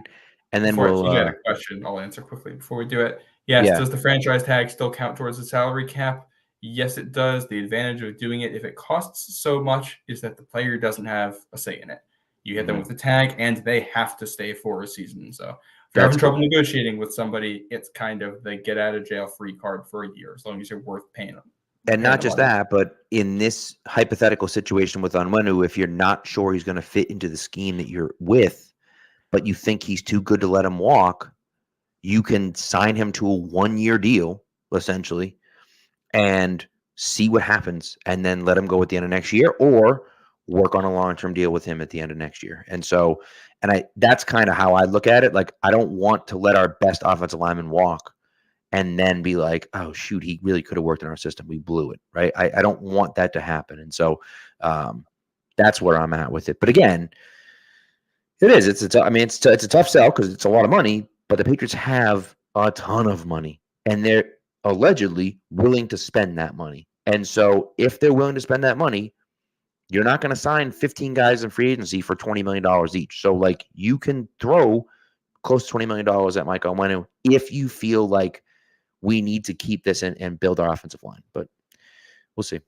[SPEAKER 2] and then we'll.
[SPEAKER 3] You had a question I'll answer quickly before we do it. Yes, does the franchise tag still count towards the salary cap? Yes, it does. The advantage of doing it, if it costs so much, is that the player doesn't have a say in it. You hit them with the tag, and they have to stay for a season. So if you're having trouble negotiating with somebody, it's kind of the get out of jail free card for a year, as long as you're worth paying them.
[SPEAKER 2] And not just that, but in this hypothetical situation with Onwenu, if you're not sure he's going to fit into the scheme that you're with, but you think he's too good to let him walk, you can sign him to a 1-year deal, essentially, and see what happens, and then let him go at the end of next year, or work on a long-term deal with him at the end of next year. And so, that's kind of how I look at it. Like, I don't want to let our best offensive lineman walk and then be like, oh shoot, he really could have worked in our system. We blew it. Right. I don't want that to happen. And so, that's where I'm at with it. But again, it's a tough sell because it's a lot of money, but the Patriots have a ton of money and they're allegedly willing to spend that money. And so if they're willing to spend that money, you're not going to sign 15 guys in free agency for $20 million each. So, like, you can throw close to $20 million at Mike Onwenu if you feel like we need to keep this and build our offensive line. But we'll see.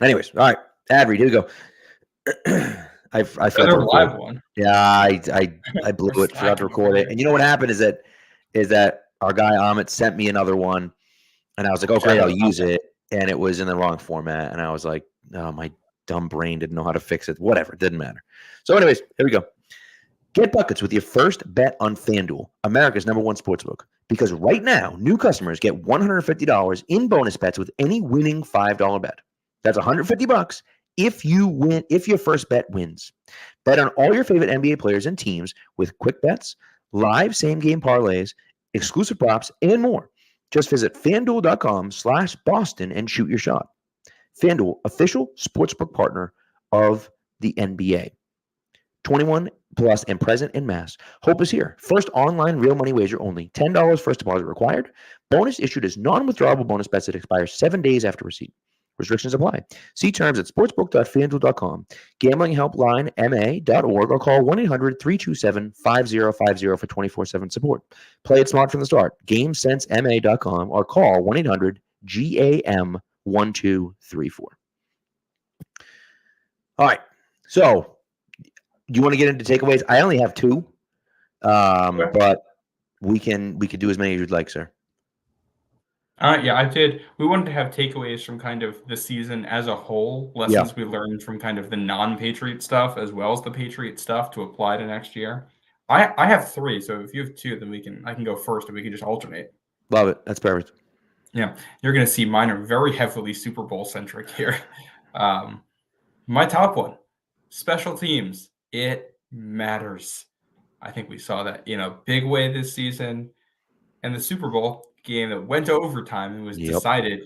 [SPEAKER 2] Anyways, all right. Ad read. Here we go. I forgot to record live one. Yeah, I blew it. Forgot to record it. And you know what happened is that our guy Amit sent me another one, and I was like, oh great, I'll use it. And it was in the wrong format, and I was like, oh, my dumb brain didn't know how to fix it. Whatever, it didn't matter. So anyways, here we go. Get buckets with your first bet on FanDuel, America's #1 sportsbook. Because right now, new customers get $150 in bonus bets with any winning $5 bet. That's $150 if your first bet wins. Bet on all your favorite NBA players and teams with quick bets, live same-game parlays, exclusive props, and more. Just visit FanDuel.com/Boston and shoot your shot. FanDuel, official sportsbook partner of the NBA. 21 plus and present in Mass. Hope is here. First online real money wager only. $10 first deposit required. Bonus issued as non-withdrawable bonus bets that expire 7 days after receipt. Restrictions apply. See terms at sportsbook.fanduel.com. Gambling helpline ma.org or call 1-800-327-5050 for 24/7 support. Play it smart from the start. GameSenseMA.com or call 1-800-GAM-1234. All right. So, do you want to get into takeaways? I only have 2. But we could do as many as you'd like, sir.
[SPEAKER 3] Yeah, I did. We wanted to have takeaways from kind of the season as a whole, lessons we learned from kind of the non-Patriot stuff as well as the Patriot stuff to apply to next year. I have 3, so if you have 2, then I can go first and we can just alternate.
[SPEAKER 2] Love it. That's perfect.
[SPEAKER 3] Yeah, you're going to see mine are very heavily Super Bowl centric here. My top one, special teams. It matters. I think we saw that in a big way this season. And the Super Bowl game that went to overtime and was decided,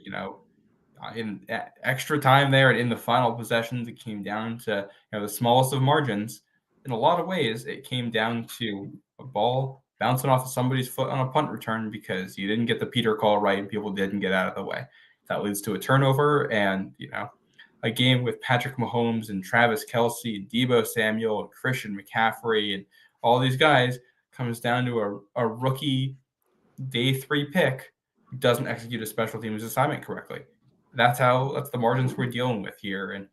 [SPEAKER 3] in extra time there and in the final possessions, it came down to the smallest of margins. In a lot of ways, it came down to a ball bouncing off of somebody's foot on a punt return because you didn't get the Peter call right and people didn't get out of the way. That leads to a turnover and, a game with Patrick Mahomes and Travis Kelce and Deebo Samuel and Christian McCaffrey and all these guys comes down to a rookie day 3 pick who doesn't execute a special teams assignment correctly. That's the margins we're dealing with here. And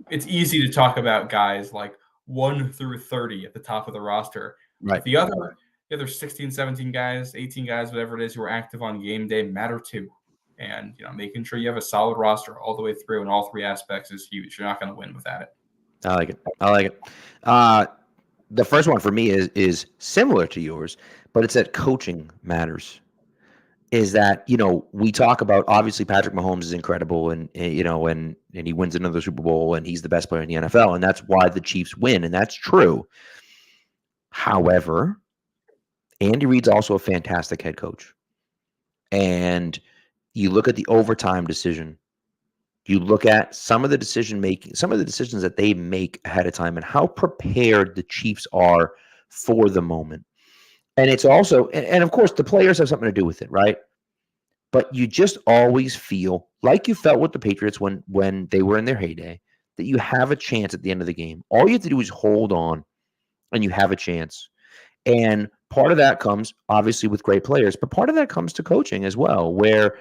[SPEAKER 3] it's easy to talk about guys like 1 through 30 at the top of the roster.
[SPEAKER 2] Right.
[SPEAKER 3] The other 16, 17 guys, 18 guys, whatever it is, who are active on game day matter too. And making sure you have a solid roster all the way through in all 3 aspects is huge. You're not going to win without it.
[SPEAKER 2] I like it. The first one for me is similar to yours, but it's that coaching matters. Is that, we talk about, obviously Patrick Mahomes is incredible and he wins another Super Bowl and he's the best player in the NFL and that's why the Chiefs win, and that's true. However, Andy Reid's also a fantastic head coach. And you look at the overtime decision, you look at some of the decisions that they make ahead of time and how prepared the Chiefs are for the moment. And it's also, and of course, the players have something to do with it, right? But you just always feel like you felt with the Patriots when they were in their heyday, that you have a chance at the end of the game. All you have to do is hold on, and you have a chance. And part of that comes, obviously, with great players, but part of that comes to coaching as well, where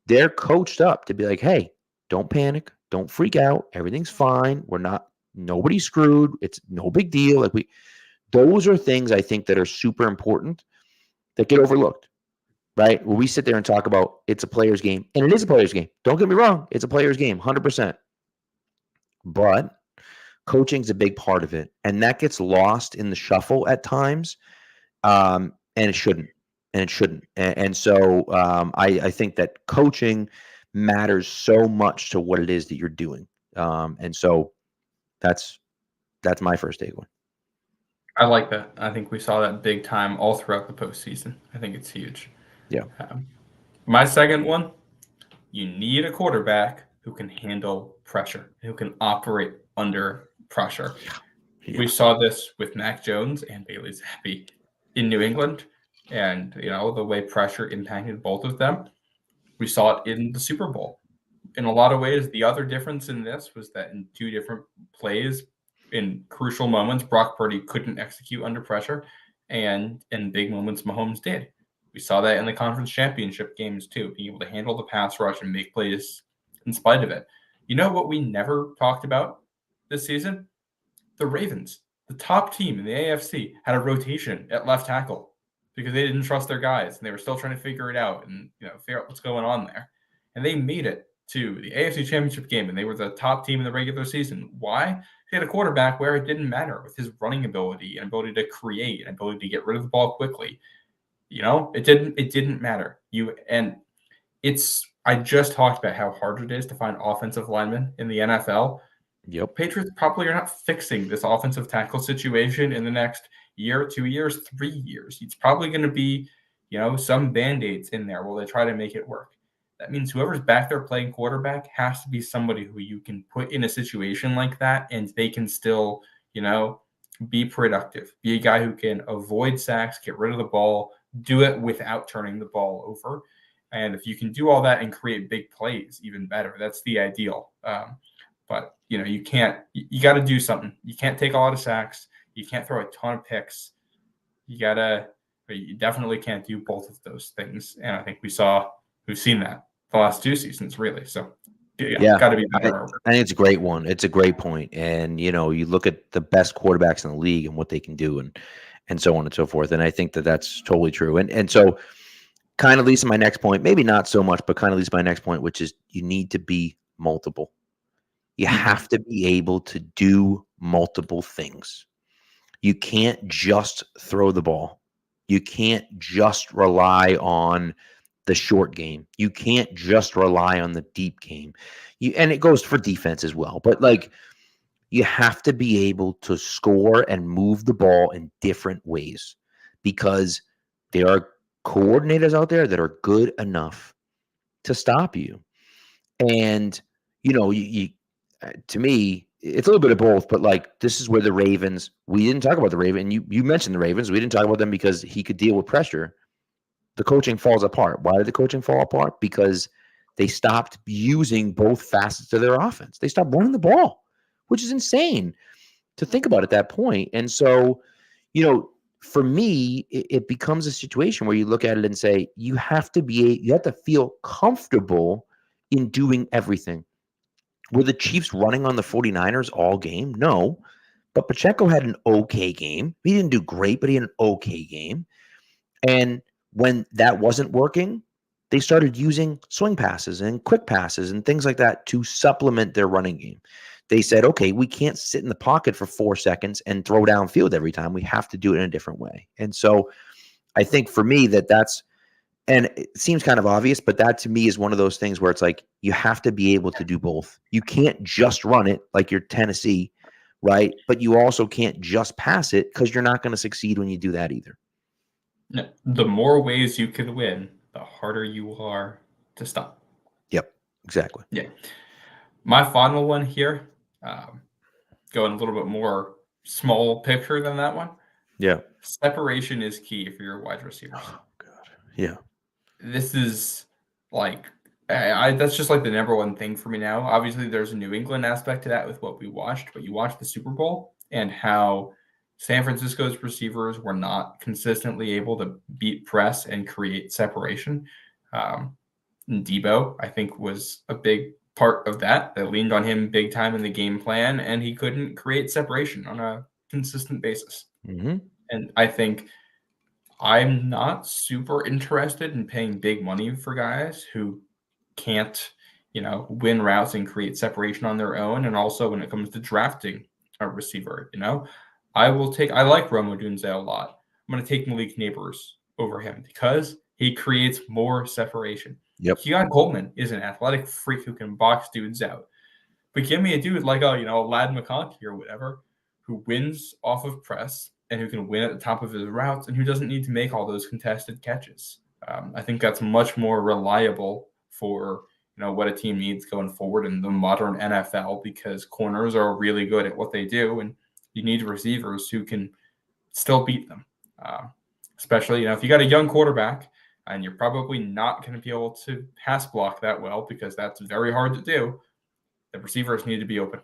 [SPEAKER 2] they're coached up to be like, hey, don't panic, don't freak out, everything's fine. Nobody's screwed. It's no big deal. Those are things I think that are super important that get overlooked, right? Where we sit there and talk about it's a player's game, and it is a player's game. Don't get me wrong. It's a player's game, 100%. But coaching's a big part of it, and that gets lost in the shuffle at times, and it shouldn't. And so I think that coaching matters so much to what it is that you're doing. And so that's my first takeaway.
[SPEAKER 3] I like that. I think we saw that big time all throughout the postseason. I think it's huge.
[SPEAKER 2] Yeah.
[SPEAKER 3] My second one, you need a quarterback who can handle pressure, who can operate under pressure. Yeah. We saw this with Mac Jones and Bailey Zappi in New England, and the way pressure impacted both of them. We saw it in the Super Bowl. In a lot of ways, the other difference in this was that in 2 different plays, in crucial moments, Brock Purdy couldn't execute under pressure, and in big moments, Mahomes did. We saw that in the conference championship games too, being able to handle the pass rush and make plays in spite of it. You know what we never talked about this season? The Ravens, the top team in the AFC, had a rotation at left tackle because they didn't trust their guys and they were still trying to figure it out and figure out what's going on there. And they made it to the AFC Championship game, and they were the top team in the regular season. Why? He had a quarterback where it didn't matter with his running ability and ability to create and ability to get rid of the ball quickly. It didn't matter. I just talked about how hard it is to find offensive linemen in the NFL.
[SPEAKER 2] Yep.
[SPEAKER 3] Patriots probably are not fixing this offensive tackle situation in the next year, 2 years, 3 years. It's probably going to be, some Band-Aids in there while they try to make it work. That means whoever's back there playing quarterback has to be somebody who you can put in a situation like that and they can still, be productive. Be a guy who can avoid sacks, get rid of the ball, do it without turning the ball over. And if you can do all that and create big plays, even better. That's the ideal. But, you got to do something. You can't take a lot of sacks. You can't throw a ton of picks. You definitely can't do both of those things. And I think we've seen that the last 2 seasons, really. So
[SPEAKER 2] Yeah,
[SPEAKER 3] got to be
[SPEAKER 2] I,
[SPEAKER 3] better.
[SPEAKER 2] I think it's a great one. It's a great point. And, you look at the best quarterbacks in the league and what they can do and so on and so forth. And I think that that's totally true. And so kind of leads to my next point, maybe not so much, but kind of leads to my next point, which is you need to be multiple. You have to be able to do multiple things. You can't just throw the ball. You can't just rely on the short game. You can't just rely on the deep game. And it goes for defense as well. But you have to be able to score and move the ball in different ways because there are coordinators out there that are good enough to stop you. And to me, it's a little bit of both, but this is where the Ravens, we didn't talk about the Ravens. You mentioned the Ravens. We didn't talk about them because he could deal with pressure. The coaching falls apart. Why did the coaching fall apart? Because they stopped using both facets of their offense. They stopped running the ball, which is insane to think about at that point. And so, for me, it becomes a situation where you look at it and say, you have to feel comfortable in doing everything. Were the Chiefs running on the 49ers all game? No. But Pacheco had an okay game. He didn't do great, but he had an okay game. And when that wasn't working, they started using swing passes and quick passes and things like that to supplement their running game. They said, okay, we can't sit in the pocket for 4 seconds and throw downfield every time. We have to do it in a different way. And so I think for me that's, and it seems kind of obvious, but that to me is one of those things where it's like you have to be able to do both. You can't just run it like you're Tennessee, right? But you also can't just pass it because you're not going to succeed when you do that either.
[SPEAKER 3] No, the more ways you can win, the harder you are to stop.
[SPEAKER 2] Yep, exactly.
[SPEAKER 3] Yeah. My final one here, going a little bit more small picture than that one.
[SPEAKER 2] Yeah.
[SPEAKER 3] Separation is key for your wide receivers.
[SPEAKER 2] Oh, God. Yeah.
[SPEAKER 3] This is that's just the number one thing for me now. Obviously, there's a New England aspect to that with what we watched, but you watched the Super Bowl and how San Francisco's receivers were not consistently able to beat press and create separation. Debo, I think, was a big part of that. That leaned on him big time in the game plan, and he couldn't create separation on a consistent basis.
[SPEAKER 2] Mm-hmm.
[SPEAKER 3] And I think I'm not super interested in paying big money for guys who can't, win routes and create separation on their own. And also when it comes to drafting a receiver, I like Rome Odunze a lot. I'm going to take Malik Neighbors over him because he creates more separation.
[SPEAKER 2] Yep.
[SPEAKER 3] Keon Coleman is an athletic freak who can box dudes out. But give me a dude like Lad McConkey or whatever who wins off of press and who can win at the top of his routes and who doesn't need to make all those contested catches. I think that's much more reliable for what a team needs going forward in the modern NFL because corners are really good at what they do and you need receivers who can still beat them. Especially if you got a young quarterback and you're probably not going to be able to pass block that well because that's very hard to do. The receivers need to be open.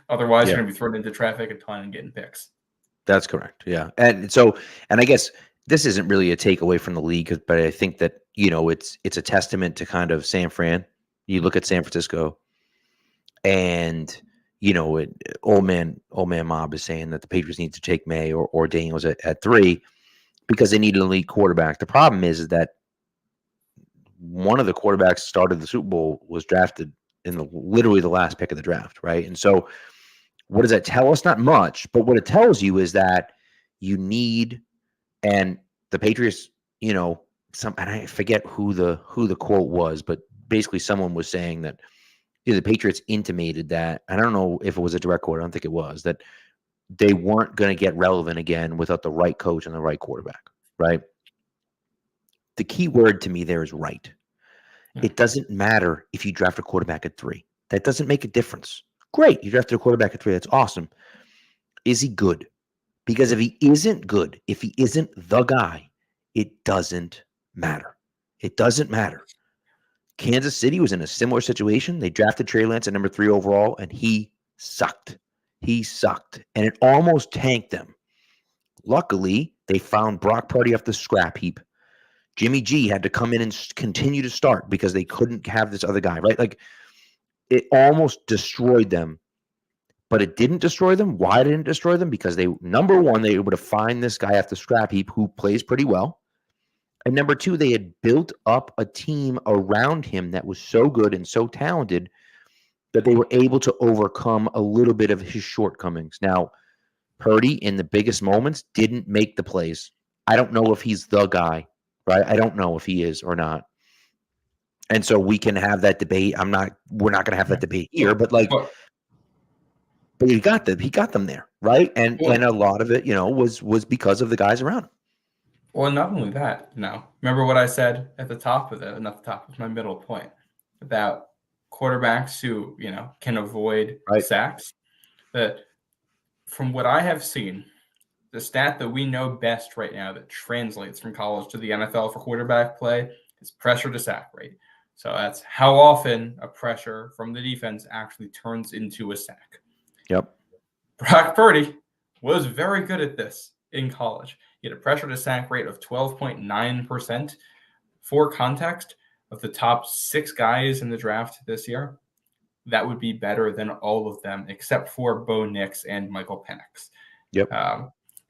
[SPEAKER 3] Otherwise, you're going to be thrown into traffic a ton and getting picks.
[SPEAKER 2] That's correct. Yeah. And so, I guess this isn't really a takeaway from the league, but I think that, it's a testament to kind of San Fran. You look at San Francisco and, old man Mob is saying that the Patriots need to take May or Daniels at 3 because they need an elite quarterback. The problem is that one of the quarterbacks started the Super Bowl was drafted in literally the last pick of the draft, right? And so what does that tell us? Not much, but what it tells you is that you need, and the Patriots, and I forget who the quote was, but basically someone was saying that the Patriots intimated that, I don't know if it was a direct quote, I don't think it was, that they weren't going to get relevant again without the right coach and the right quarterback, right? The key word to me there is right. It doesn't matter if you draft a quarterback at 3. That doesn't make a difference. Great, you drafted a quarterback at 3. That's awesome. Is he good? Because if he isn't good, if he isn't the guy, it doesn't matter. It doesn't matter. Kansas City was in a similar situation. They drafted Trey Lance at number 3 overall, and he sucked. He sucked, and it almost tanked them. Luckily, they found Brock Purdy off the scrap heap. Jimmy G had to come in and continue to start because they couldn't have this other guy, right? it almost destroyed them, but it didn't destroy them. Why didn't it destroy them? Because number one, they were able to find this guy off the scrap heap who plays pretty well. And number two, they had built up a team around him that was so good and so talented that they were able to overcome a little bit of his shortcomings. Now, Purdy, in the biggest moments, didn't make the plays. I don't know if he's the guy, right? I don't know if he is or not. And so we can have that debate. We're not going to have that debate here, but he got them there, right? And a lot of it, was because of the guys around him.
[SPEAKER 3] Well, not only that, remember what I said at the top of it, not the top, of my middle point about quarterbacks who, can avoid sacks. That from what I have seen, the stat that we know best right now that translates from college to the NFL for quarterback play is pressure to sack rate. So that's how often a pressure from the defense actually turns into a sack.
[SPEAKER 2] Yep.
[SPEAKER 3] Brock Purdy was very good at this in college. He had a pressure to sack rate of 12.9%. For context, of the top 6 guys in the draft this year, that would be better than all of them except for Bo Nix and Michael Penix.
[SPEAKER 2] Yep.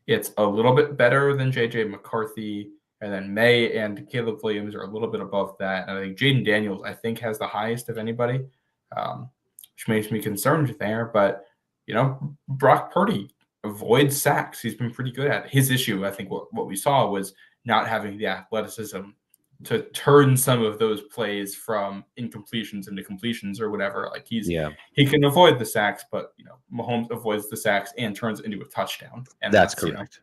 [SPEAKER 3] It's a little bit better than J.J. McCarthy, and then May and Caleb Williams are a little bit above that. And I think Jaden Daniels, has the highest of anybody, which makes me concerned there. But, Brock Purdy avoids sacks. He's been pretty good at it. His issue, I think what we saw was not having the athleticism to turn some of those plays from incompletions into completions or whatever. Like he can avoid the sacks, but Mahomes avoids the sacks and turns it into a touchdown. And
[SPEAKER 2] that's correct.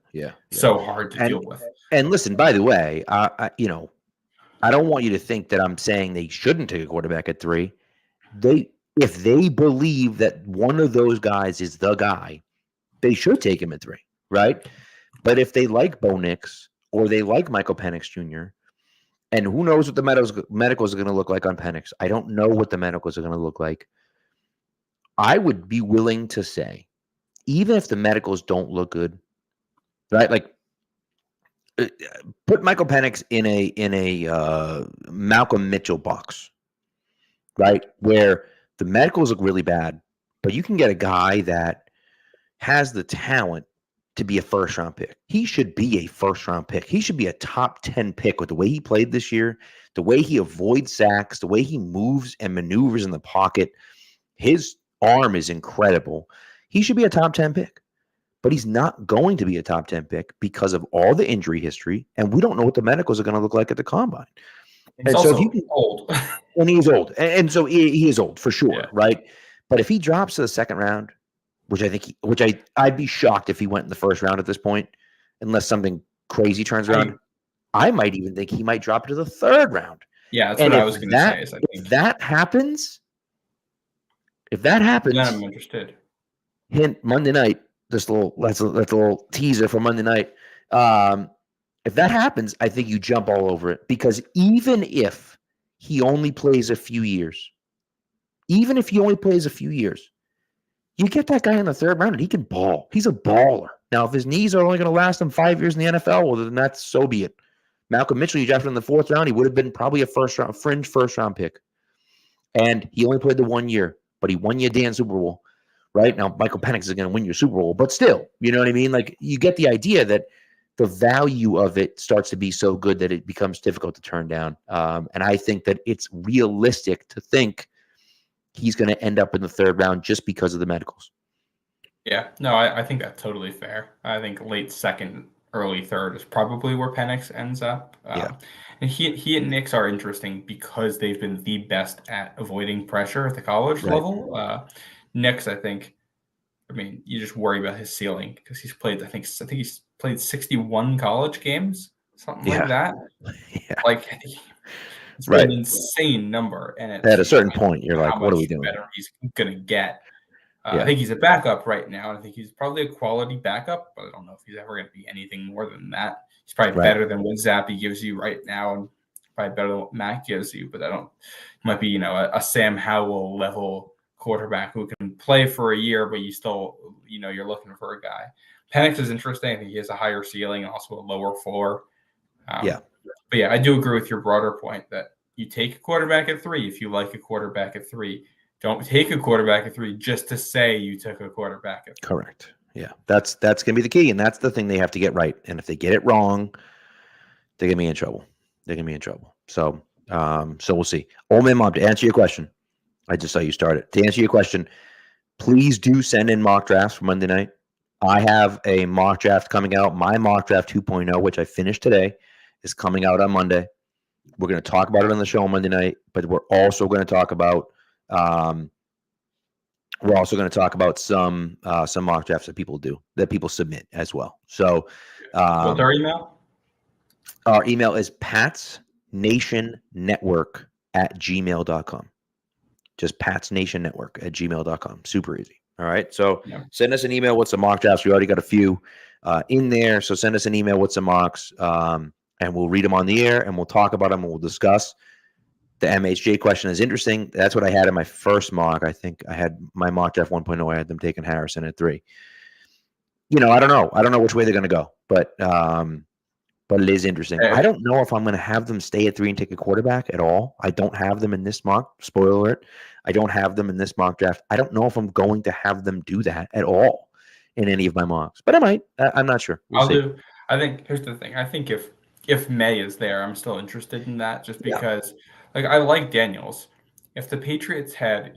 [SPEAKER 3] So hard to deal with.
[SPEAKER 2] And listen, by the way, I don't want you to think that I'm saying they shouldn't take a quarterback at 3. If they believe that one of those guys is the guy, they should take him at 3, right? But if they like Bo Nix or they like Michael Penix Jr., and who knows what the medicals are going to look like on Penix. I don't know what the medicals are going to look like. I would be willing to say, even if the medicals don't look good, right? Like, put Michael Penix in a Malcolm Mitchell box, right? Where the medicals look really bad, but you can get a guy that has the talent to be a first-round pick. He should be a first-round pick. He should be a top 10 pick with the way he played this year, the way he avoids sacks, the way he moves and maneuvers in the pocket. His arm is incredible. He should be a top 10 pick, but he's not going to be a top 10 pick because of all the injury history, and we don't know what the medicals are going to look like at the combine.
[SPEAKER 3] He's also old.
[SPEAKER 2] And he's old. And so he is old for sure, right? But if he drops to the second round, which I'd be shocked if he went in the first round at this point, unless something crazy turns around. I might even think he might drop to the third round.
[SPEAKER 3] Yeah, that's what I was going to say.
[SPEAKER 2] If that happens, then
[SPEAKER 3] I'm interested.
[SPEAKER 2] Hint Monday night. That's a little teaser for Monday night. If that happens, I think you jump all over it, because even if he only plays a few years, you get that guy in the third round and he can ball. He's a baller. Now, if his knees are only going to last him 5 years in the NFL, well, then that's so be it. Malcolm Mitchell, you drafted in the 4th round, he would have been probably a fringe first round pick. And he only played the 1 year, but he won you a damn Super Bowl, right? Now, Michael Penix is going to win your Super Bowl, but still, you know what I mean? Like, you get the idea that the value of it starts to be so good that it becomes difficult to turn down. And I think that it's realistic to think he's going to end up in the third round just because of the medicals.
[SPEAKER 3] Yeah, no, I think that's totally fair. I think late second, early third is probably where Penix ends up. And he and Nix are interesting because they've been the best at avoiding pressure at the college level. Nix, I think, you just worry about his ceiling because he's played, I think he's played 61 college games, something like that. Like, it's an insane number. And
[SPEAKER 2] at a certain point, you're like, what are we doing?
[SPEAKER 3] Better he's going to get. I think he's a backup right now. I think he's probably a quality backup, but I don't know if he's ever going to be anything more than that. He's probably better than what Zappy gives you right now, and probably better than what Mac gives you. But he might be, a Sam Howell level quarterback who can play for a year, but you still, you're looking for a guy. Penix is interesting. I think he has a higher ceiling and also a lower floor. But I do agree with your broader point that you take a quarterback at 3 if you like a quarterback at 3. Don't take a quarterback at 3 just to say you took a quarterback at 3.
[SPEAKER 2] Correct. Yeah, that's gonna be the key, and that's the thing they have to get right. And if they get it wrong, they're gonna be in trouble. They're gonna be in trouble. So, so we'll see. Old Man Mom, to answer your question, I just saw you started. To answer your question, please do send in mock drafts for Monday night. I have a mock draft coming out. My mock draft 2.0, which I finished today, is coming out on Monday. We're going to talk about it on the show on Monday night, but we're also going to talk about some mock drafts that people submit as well. So,
[SPEAKER 3] what's our email?
[SPEAKER 2] Our email is patsnationnetwork@gmail.com. Just patsnationnetwork@gmail.com. Super easy. All right. So send us an email with some mock drafts. We already got a few in there. So send us an email with some mocks, and we'll read them on the air, and we'll talk about them, and we'll discuss. The MHJ question is interesting. That's what I had in my first mock. I think I had my mock draft 1.0. I had them taking Harrison at 3. I don't know. I don't know which way they're going to go, but it is interesting. I don't know if I'm going to have them stay at 3 and take a quarterback at all. I don't have them in this mock. Spoiler alert. I don't have them in this mock draft. I don't know if I'm going to have them do that at all in any of my mocks, but I might. I'm not sure.
[SPEAKER 3] I'll do. I think here's the thing. I think if May is there, I'm still interested in that just because I like Daniels. If the Patriots had,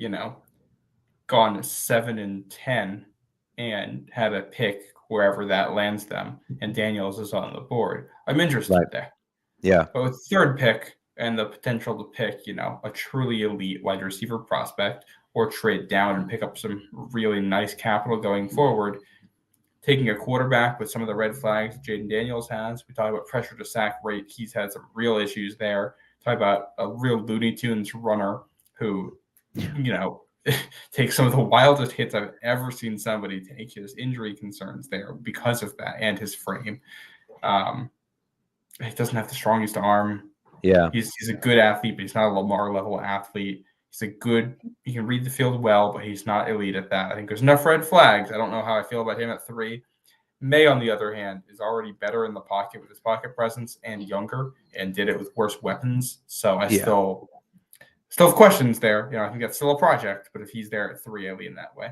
[SPEAKER 3] gone 7-10 and had a pick wherever that lands them, and Daniels is on the board, I'm interested there.
[SPEAKER 2] Yeah.
[SPEAKER 3] But with third pick and the potential to pick, a truly elite wide receiver prospect or trade down and pick up some really nice capital going forward, taking a quarterback with some of the red flags Jaden Daniels has. We talk about pressure to sack rate. He's had some real issues there. Talk about a real Looney Tunes runner who, takes some of the wildest hits I've ever seen somebody take. His injury concerns there because of that and his frame. He doesn't have the strongest arm.
[SPEAKER 2] Yeah.
[SPEAKER 3] He's a good athlete, but he's not a Lamar level athlete. He can read the field well, but he's not elite at that. I think there's enough red flags. I don't know how I feel about him at 3. May, on the other hand, is already better in the pocket with his pocket presence and younger and did it with worse weapons. So I still have questions there. I think that's still a project, but if he's there at 3, I'll be in that way.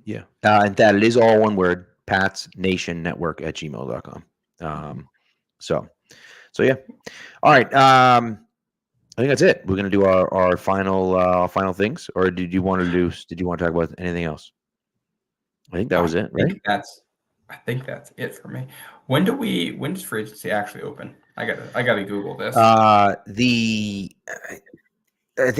[SPEAKER 2] Yeah. And that it is all one word, patsnationnetwork@gmail.com. So yeah. All right. I think that's it. We're going to do our final things, or did you want to talk about anything else? I think that was it, right?
[SPEAKER 3] I think that's it for me. When does free agency actually open? I gotta Google this.
[SPEAKER 2] I think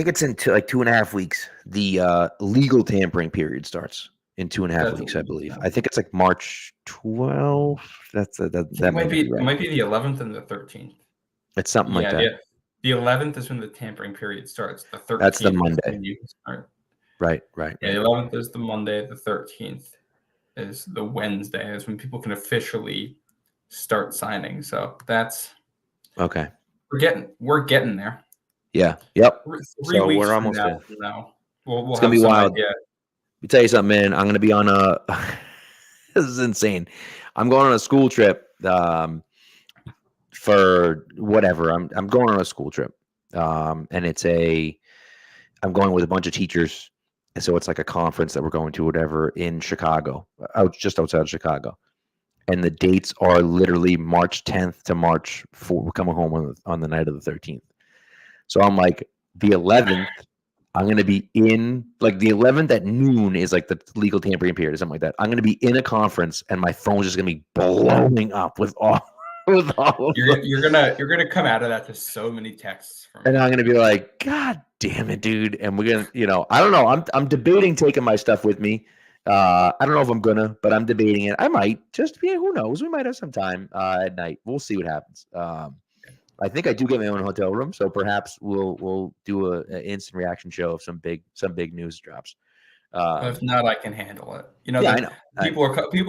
[SPEAKER 2] it's in 2.5 weeks. The legal tampering period starts in 2.5 weeks, I believe. I think it's like March 12th. That
[SPEAKER 3] might be right. It might be the 11th and the 13th.
[SPEAKER 2] It's something like that.
[SPEAKER 3] Yeah. The 11th is when the tampering period starts. The 13th.
[SPEAKER 2] That's the Monday.
[SPEAKER 3] Is when you can start.
[SPEAKER 2] Right.
[SPEAKER 3] Yeah, the 11th is the Monday. The 13th is the Wednesday. Is when people can officially start signing. So that's
[SPEAKER 2] okay.
[SPEAKER 3] We're getting there.
[SPEAKER 2] Yeah. Yep.
[SPEAKER 3] 3 weeks
[SPEAKER 2] we're almost
[SPEAKER 3] from now. We'll
[SPEAKER 2] it's gonna be wild.
[SPEAKER 3] Idea.
[SPEAKER 2] Let me tell you something, man. I'm gonna be on a. This is insane. I'm going on a school trip. For whatever, I'm going on a school trip, and I'm going with a bunch of teachers, and so it's like a conference that we're going to, whatever, in Chicago, just outside of Chicago, and the dates are literally March 10th to March 4th. We're coming home on the night of the 13th, so I'm like the 11th. I'm going to be in the 11th at noon is like the legal tampering period or something like that. I'm going to be in a conference, and my phone's just going to be blowing up with all.
[SPEAKER 3] You're gonna come out of that to so many texts
[SPEAKER 2] and I'm gonna be like, God damn it, dude. And we're gonna, I don't know. I'm debating taking my stuff with me. I don't know if I'm gonna, but I'm debating it. I might just be. Who knows? We might have some time at night. We'll see what happens. I think I do get my own hotel room, so perhaps we'll do an instant reaction show if some big news drops.
[SPEAKER 3] If not, I can handle it.
[SPEAKER 2] I know.
[SPEAKER 3] People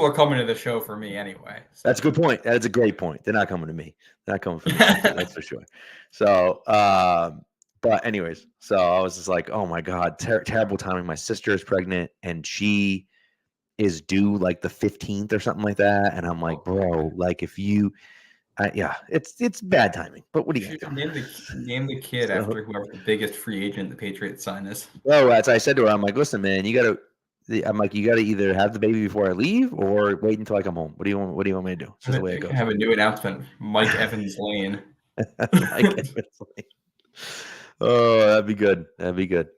[SPEAKER 3] are coming to the show for me anyway. So.
[SPEAKER 2] That's a good point. That's a great point. They're not coming to me. They're not coming for me. That's for sure. So, but anyways, so I was just like, oh my God, terrible timing. My sister is pregnant and she is due like the 15th or something like that. And I'm like, bro, like if you Yeah, it's bad timing. But what do you
[SPEAKER 3] You
[SPEAKER 2] got?
[SPEAKER 3] should name the kid after whoever the biggest free agent the Patriots sign is.
[SPEAKER 2] Well, as I said to her, I'm like, listen, man, you gotta. I'm like, you gotta either have the baby before I leave or wait until I come home. What do you want? What do you want me to do? It's just the way it goes.
[SPEAKER 3] Have a new announcement: Mike Evans Lane.
[SPEAKER 2] Mike Evans Lane. Oh, that'd be good. That'd be good.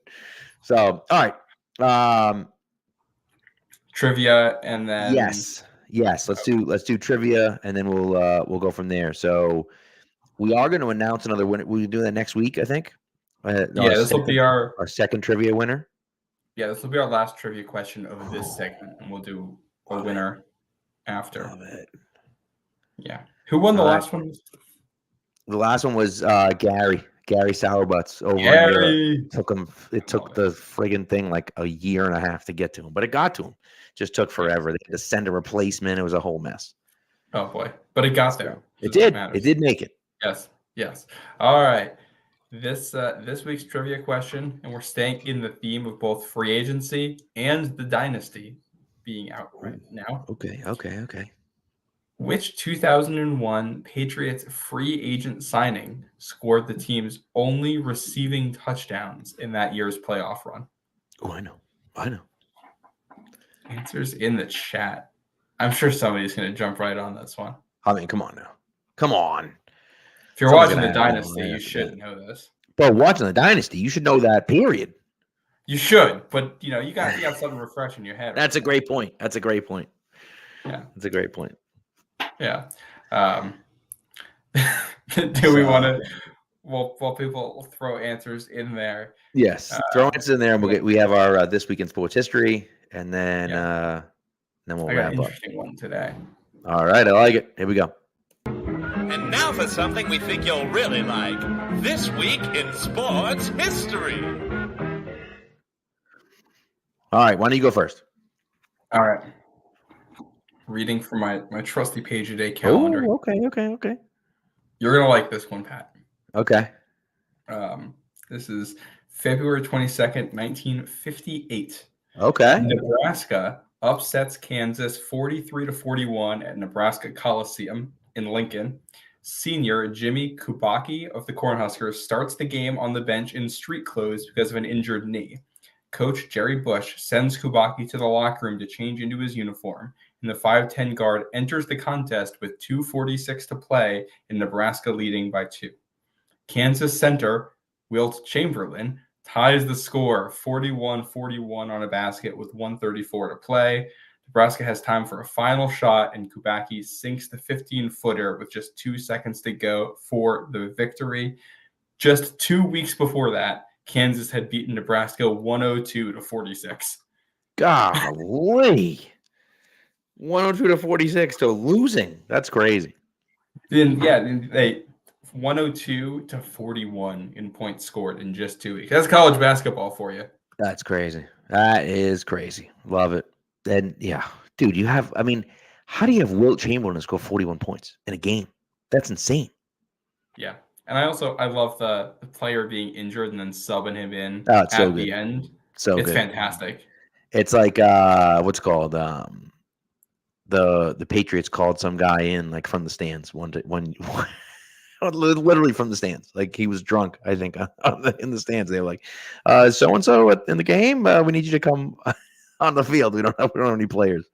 [SPEAKER 2] So, all right.
[SPEAKER 3] Trivia, and then
[SPEAKER 2] Yes. Let's do trivia, and then we'll go from there. So we are going to announce another winner. We'll do that next week, I think.
[SPEAKER 3] This will be our
[SPEAKER 2] second trivia winner.
[SPEAKER 3] Yeah, this will be our last trivia question of this segment, and we'll do a winner after.
[SPEAKER 2] Love it.
[SPEAKER 3] Yeah. Who won the last one?
[SPEAKER 2] The last one was Gary Sourbuts over
[SPEAKER 3] Gary.
[SPEAKER 2] It took the friggin' thing like a year and a half to get to him, but it got to him. Just took forever. They had to send a replacement. It was a whole mess.
[SPEAKER 3] Oh boy, but it got there.
[SPEAKER 2] It did. It did make it.
[SPEAKER 3] Yes. All right. This week's trivia question, and we're staying in the theme of both free agency and the dynasty being out right now.
[SPEAKER 2] Okay.
[SPEAKER 3] Which 2001 Patriots free agent signing scored the team's only receiving touchdowns in that year's playoff run?
[SPEAKER 2] Oh, I know.
[SPEAKER 3] Answers in the chat. I'm sure somebody's going to jump right on this one.
[SPEAKER 2] I mean, come on now. Come on.
[SPEAKER 3] If you're watching the Dynasty, you should know this.
[SPEAKER 2] But watching the Dynasty, you should know that, period.
[SPEAKER 3] You should, but you got something refreshing in your head.
[SPEAKER 2] That's a great point.
[SPEAKER 3] Yeah.
[SPEAKER 2] That's a great point.
[SPEAKER 3] Yeah. Do we want to? Well, people throw answers in there.
[SPEAKER 2] Yes, throw answers in there, and we have our This Week in Sports History, and then we'll wrap up.
[SPEAKER 3] Interesting one today.
[SPEAKER 2] All right, I like it. Here we go.
[SPEAKER 4] And now for something we think you'll really like. This Week in Sports History.
[SPEAKER 2] All right, why don't you go first?
[SPEAKER 3] All right. Reading from my trusty page a day calendar.
[SPEAKER 2] Oh, okay.
[SPEAKER 3] You're going to like this one, Pat.
[SPEAKER 2] Okay.
[SPEAKER 3] This is February 22nd, 1958.
[SPEAKER 2] Okay.
[SPEAKER 3] Nebraska upsets Kansas 43-41 at Nebraska Coliseum in Lincoln. Senior Jimmy Kubacki of the Cornhuskers starts the game on the bench in street clothes because of an injured knee. Coach Jerry Bush sends Kubacki to the locker room to change into his uniform, and the 5'10 guard enters the contest with 2:46 to play and Nebraska leading by 2. Kansas center Wilt Chamberlain ties the score 41-41 on a basket with 1:34 to play. Nebraska has time for a final shot, and Kubacki sinks the 15-footer with just 2 seconds to go for the victory. Just 2 weeks before that, Kansas had beaten Nebraska 102-46.
[SPEAKER 2] Golly. 102-46 to losing. That's crazy.
[SPEAKER 3] Then they 102-41 in points scored in just 2 weeks. That's college basketball for you.
[SPEAKER 2] That's crazy. That is crazy. Love it. And dude, how do you have Wilt Chamberlain score 41 points in a game? That's insane.
[SPEAKER 3] Yeah. And I love the player being injured and then subbing him in
[SPEAKER 2] at
[SPEAKER 3] the end.
[SPEAKER 2] So
[SPEAKER 3] it's
[SPEAKER 2] good.
[SPEAKER 3] Fantastic.
[SPEAKER 2] It's like what's called the Patriots called some guy in like from the stands literally from the stands. Like he was drunk, I think, in the stands. They were like, so and so in the game, we need you to come on the field. We don't have any players.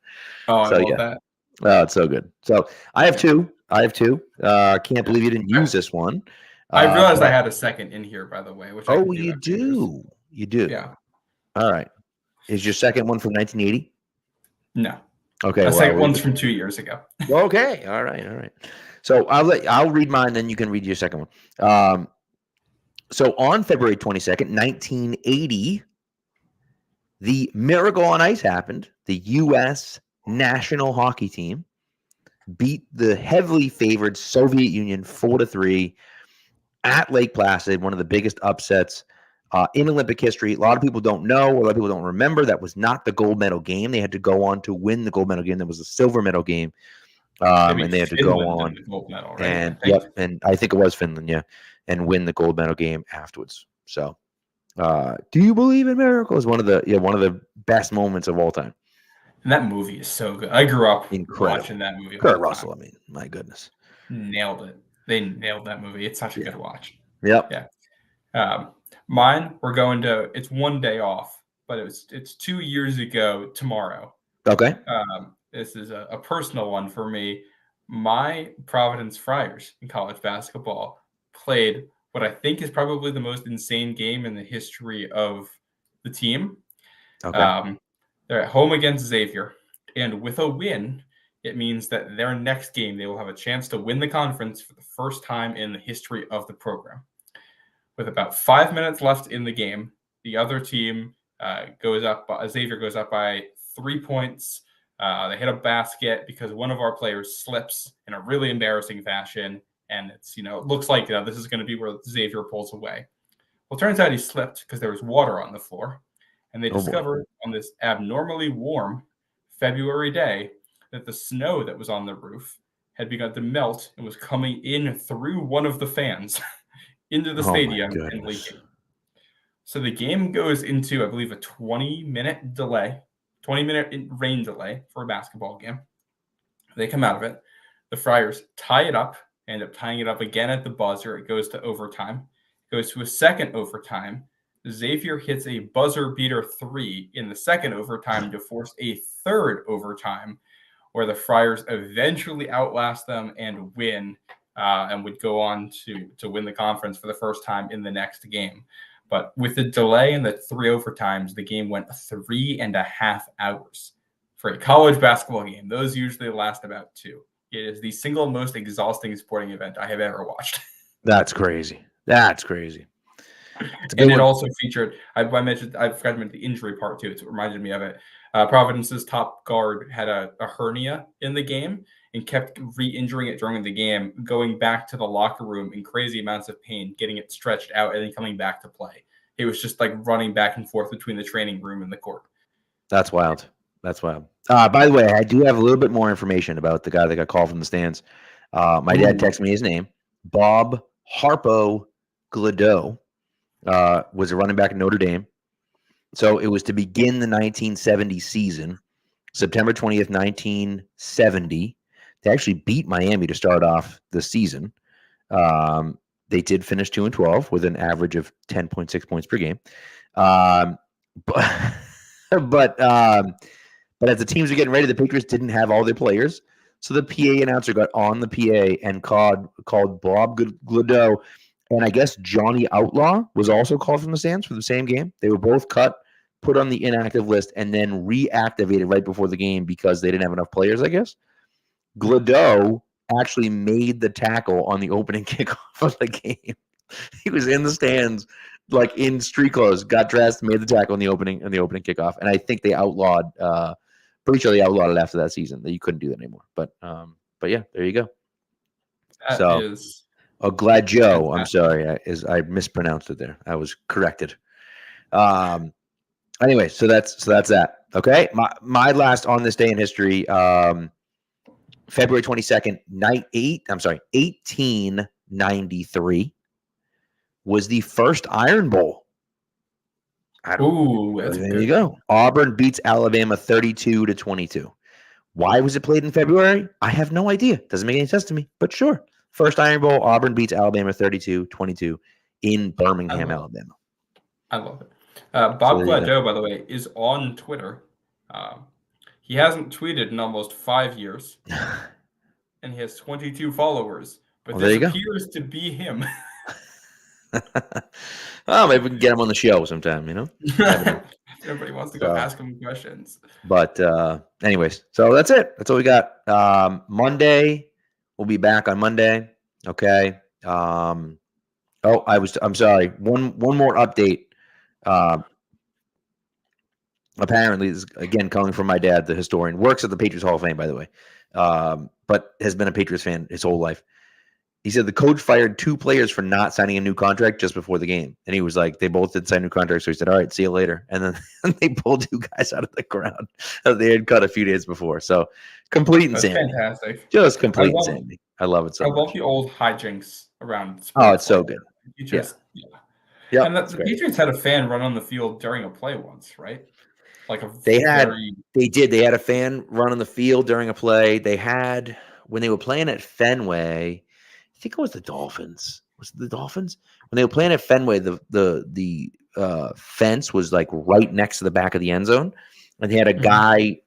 [SPEAKER 3] Oh, so, I love that.
[SPEAKER 2] Oh, it's so good. So I have two. Can't believe you didn't use this one.
[SPEAKER 3] I realized I had a second in here, by the way. Which
[SPEAKER 2] you do. You do.
[SPEAKER 3] Yeah.
[SPEAKER 2] All right. Is your second one from 1980?
[SPEAKER 3] No.
[SPEAKER 2] Okay.
[SPEAKER 3] The second one's from 2 years ago.
[SPEAKER 2] Okay. All right. So I'll read mine, then you can read your second one. So on February 22nd, 1980, the miracle on ice happened. The U.S. national hockey team beat the heavily favored Soviet Union 4-3 at Lake Placid, one of the biggest upsets in Olympic history. A lot of people don't know, a lot of people don't remember, that was not the gold medal game. They had to go on to win the gold medal game. That was a silver medal game. And they had to go on.
[SPEAKER 3] Gold medal, right?
[SPEAKER 2] And I think it was Finland, and win the gold medal game afterwards. So, do you believe in miracles? One of the best moments of all time.
[SPEAKER 3] And that movie is so good. I grew up watching that movie.
[SPEAKER 2] Kurt Russell, my goodness.
[SPEAKER 3] nailed it. They nailed that movie. It's such a good watch.
[SPEAKER 2] Yep.
[SPEAKER 3] Yeah. Mine, we're going to. It's one day off, but it's 2 years ago tomorrow.
[SPEAKER 2] Okay.
[SPEAKER 3] This is a personal one for me. My Providence Friars in college basketball played what I think is probably the most insane game in the history of the team.
[SPEAKER 2] Okay.
[SPEAKER 3] They're at home against Xavier, and with a win, it means that their next game they will have a chance to win the conference for the first time in the history of the program. With about 5 minutes left in the game, the other team goes up. Xavier goes up by 3 points. They hit a basket because one of our players slips in a really embarrassing fashion, and it looks like this is going to be where Xavier pulls away. Well, it turns out he slipped because there was water on the floor, and they discovered on this abnormally warm February day that the snow that was on the roof had begun to melt and was coming in through one of the fans into the stadium and leaking. So the game goes into, I believe, a 20-minute rain delay for a basketball game. They come out of it. The Friars tie it up, end up tying it up again at the buzzer. It goes to overtime. It goes to a second overtime. Xavier hits a buzzer beater 3 in the second overtime to force a third overtime, where the Friars eventually outlast them and win, and would go on to win the conference for the first time in the next game. But with the delay in the 3 overtimes, the game went 3.5 hours. For a college basketball game, those usually last about 2. It is the single most exhausting sporting event I have ever watched.
[SPEAKER 2] That's crazy.
[SPEAKER 3] And it also featured, I forgot to mention the injury part too. It reminded me of it. Providence's top guard had a hernia in the game and kept re-injuring it during the game, going back to the locker room in crazy amounts of pain, getting it stretched out, and then coming back to play. It was just like running back and forth between the training room and the court.
[SPEAKER 2] That's wild. By the way, I do have a little bit more information about the guy that got called from the stands. My dad texted me his name. Bob Harpo Gladeau was a running back in Notre Dame. So it was to begin the 1970 season, September 20th, 1970. They actually beat Miami to start off the season. They did finish 2-12 with an average of 10.6 points per game. But as the teams were getting ready, the Patriots didn't have all their players. So the PA announcer got on the PA and called Bob Gladeau. And I guess Johnny Outlaw was also called from the stands for the same game. They were both cut, put on the inactive list, and then reactivated right before the game because they didn't have enough players, I guess. Gladeau actually made the tackle on the opening kickoff of the game. He was in the stands, like in street clothes, got dressed, made the tackle in the opening kickoff. And I think they outlawed, pretty sure they outlawed it after that season, that you couldn't do that anymore. But yeah, there you go.
[SPEAKER 3] That is
[SPEAKER 2] Gladeau. I'm sorry, I mispronounced it there. I was corrected. Anyway, so that's that. Okay, my last on this day in history, February 22nd, 1893 was the first Iron Bowl. There you go. Auburn beats Alabama 32-22. Why was it played in February? I have no idea. Doesn't make any sense to me, but sure. First Iron Bowl, Auburn beats Alabama 32-22 in Birmingham, Alabama.
[SPEAKER 3] I love it. Bob Gladeau, by the way, is on Twitter. He hasn't tweeted in almost 5 years, and he has 22 followers. But this appears to be him.
[SPEAKER 2] Oh, maybe we can get him on the show sometime,
[SPEAKER 3] Everybody wants to go ask him questions.
[SPEAKER 2] But anyways, so that's it. That's all we got. Monday, we'll be back on Monday. Okay. I'm sorry. One more update. Apparently, this is, again, coming from my dad, the historian, works at the Patriots Hall of Fame, by the way, but has been a Patriots fan his whole life. He said the coach fired 2 players for not signing a new contract just before the game. And he was like, they both did sign new contracts. So he said, all right, see you later. And then they pulled 2 guys out of the ground that they had cut a few days before. So complete insanity.
[SPEAKER 3] Fantastic.
[SPEAKER 2] Just complete insanity. I love it so much.
[SPEAKER 3] I love the old hijinks around sports.
[SPEAKER 2] Oh, it's so good.
[SPEAKER 3] Yeah. And the Patriots had a fan run on the field during a play once, right? They had a fan run on the field during a play. They had, when they were playing at Fenway,
[SPEAKER 2] think it was the Dolphins. Was it the Dolphins? When they were playing at Fenway, the fence was like right next to the back of the end zone, and they had a guy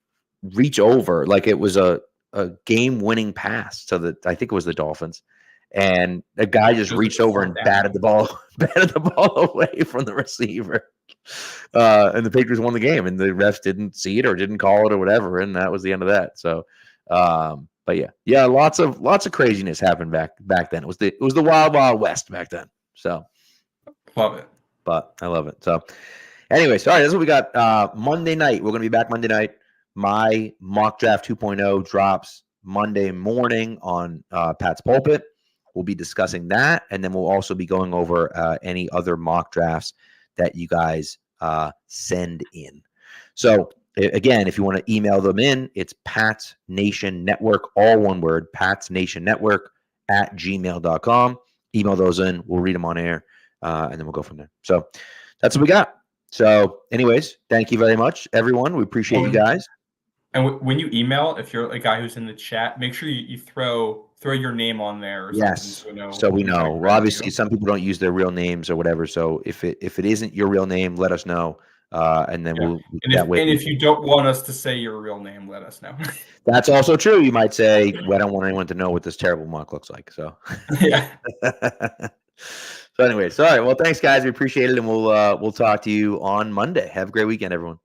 [SPEAKER 2] reach over like it was a game-winning pass to I think it was the Dolphins, and a guy just reached over and batted the ball away from the receiver, and the Patriots won the game, and the refs didn't see it or didn't call it or whatever, and that was the end of that. So, but yeah, lots of craziness happened back then. It was the wild west back then. So,
[SPEAKER 3] love it.
[SPEAKER 2] But I love it. So, anyways, all right, that's what we got. Monday night, we're going to be back Monday night. My mock draft 2.0 drops Monday morning on Pat's Pulpit. We'll be discussing that, and then we'll also be going over any other mock drafts that you guys send in. So, again, if you want to email them in, it's Pat's Nation Network, all one word, Pat's Nation Network @gmail.com. Email those in. We'll read them on air, and then we'll go from there. So that's what we got. So, anyways, thank you very much, everyone. We appreciate you guys.
[SPEAKER 3] And when you email, if you're a guy who's in the chat, make sure you throw your name on there. Or
[SPEAKER 2] yes,
[SPEAKER 3] so
[SPEAKER 2] we know. Well, obviously, some people don't use their real names or whatever. So if it isn't your real name, let us know, and then we'll.
[SPEAKER 3] And if you don't want us to say your real name, let us know.
[SPEAKER 2] That's also true. You might say, "Well, I don't want anyone to know what this terrible mock looks like." So
[SPEAKER 3] yeah.
[SPEAKER 2] So, anyways, all right. Well, thanks, guys. We appreciate it, and we'll talk to you on Monday. Have a great weekend, everyone.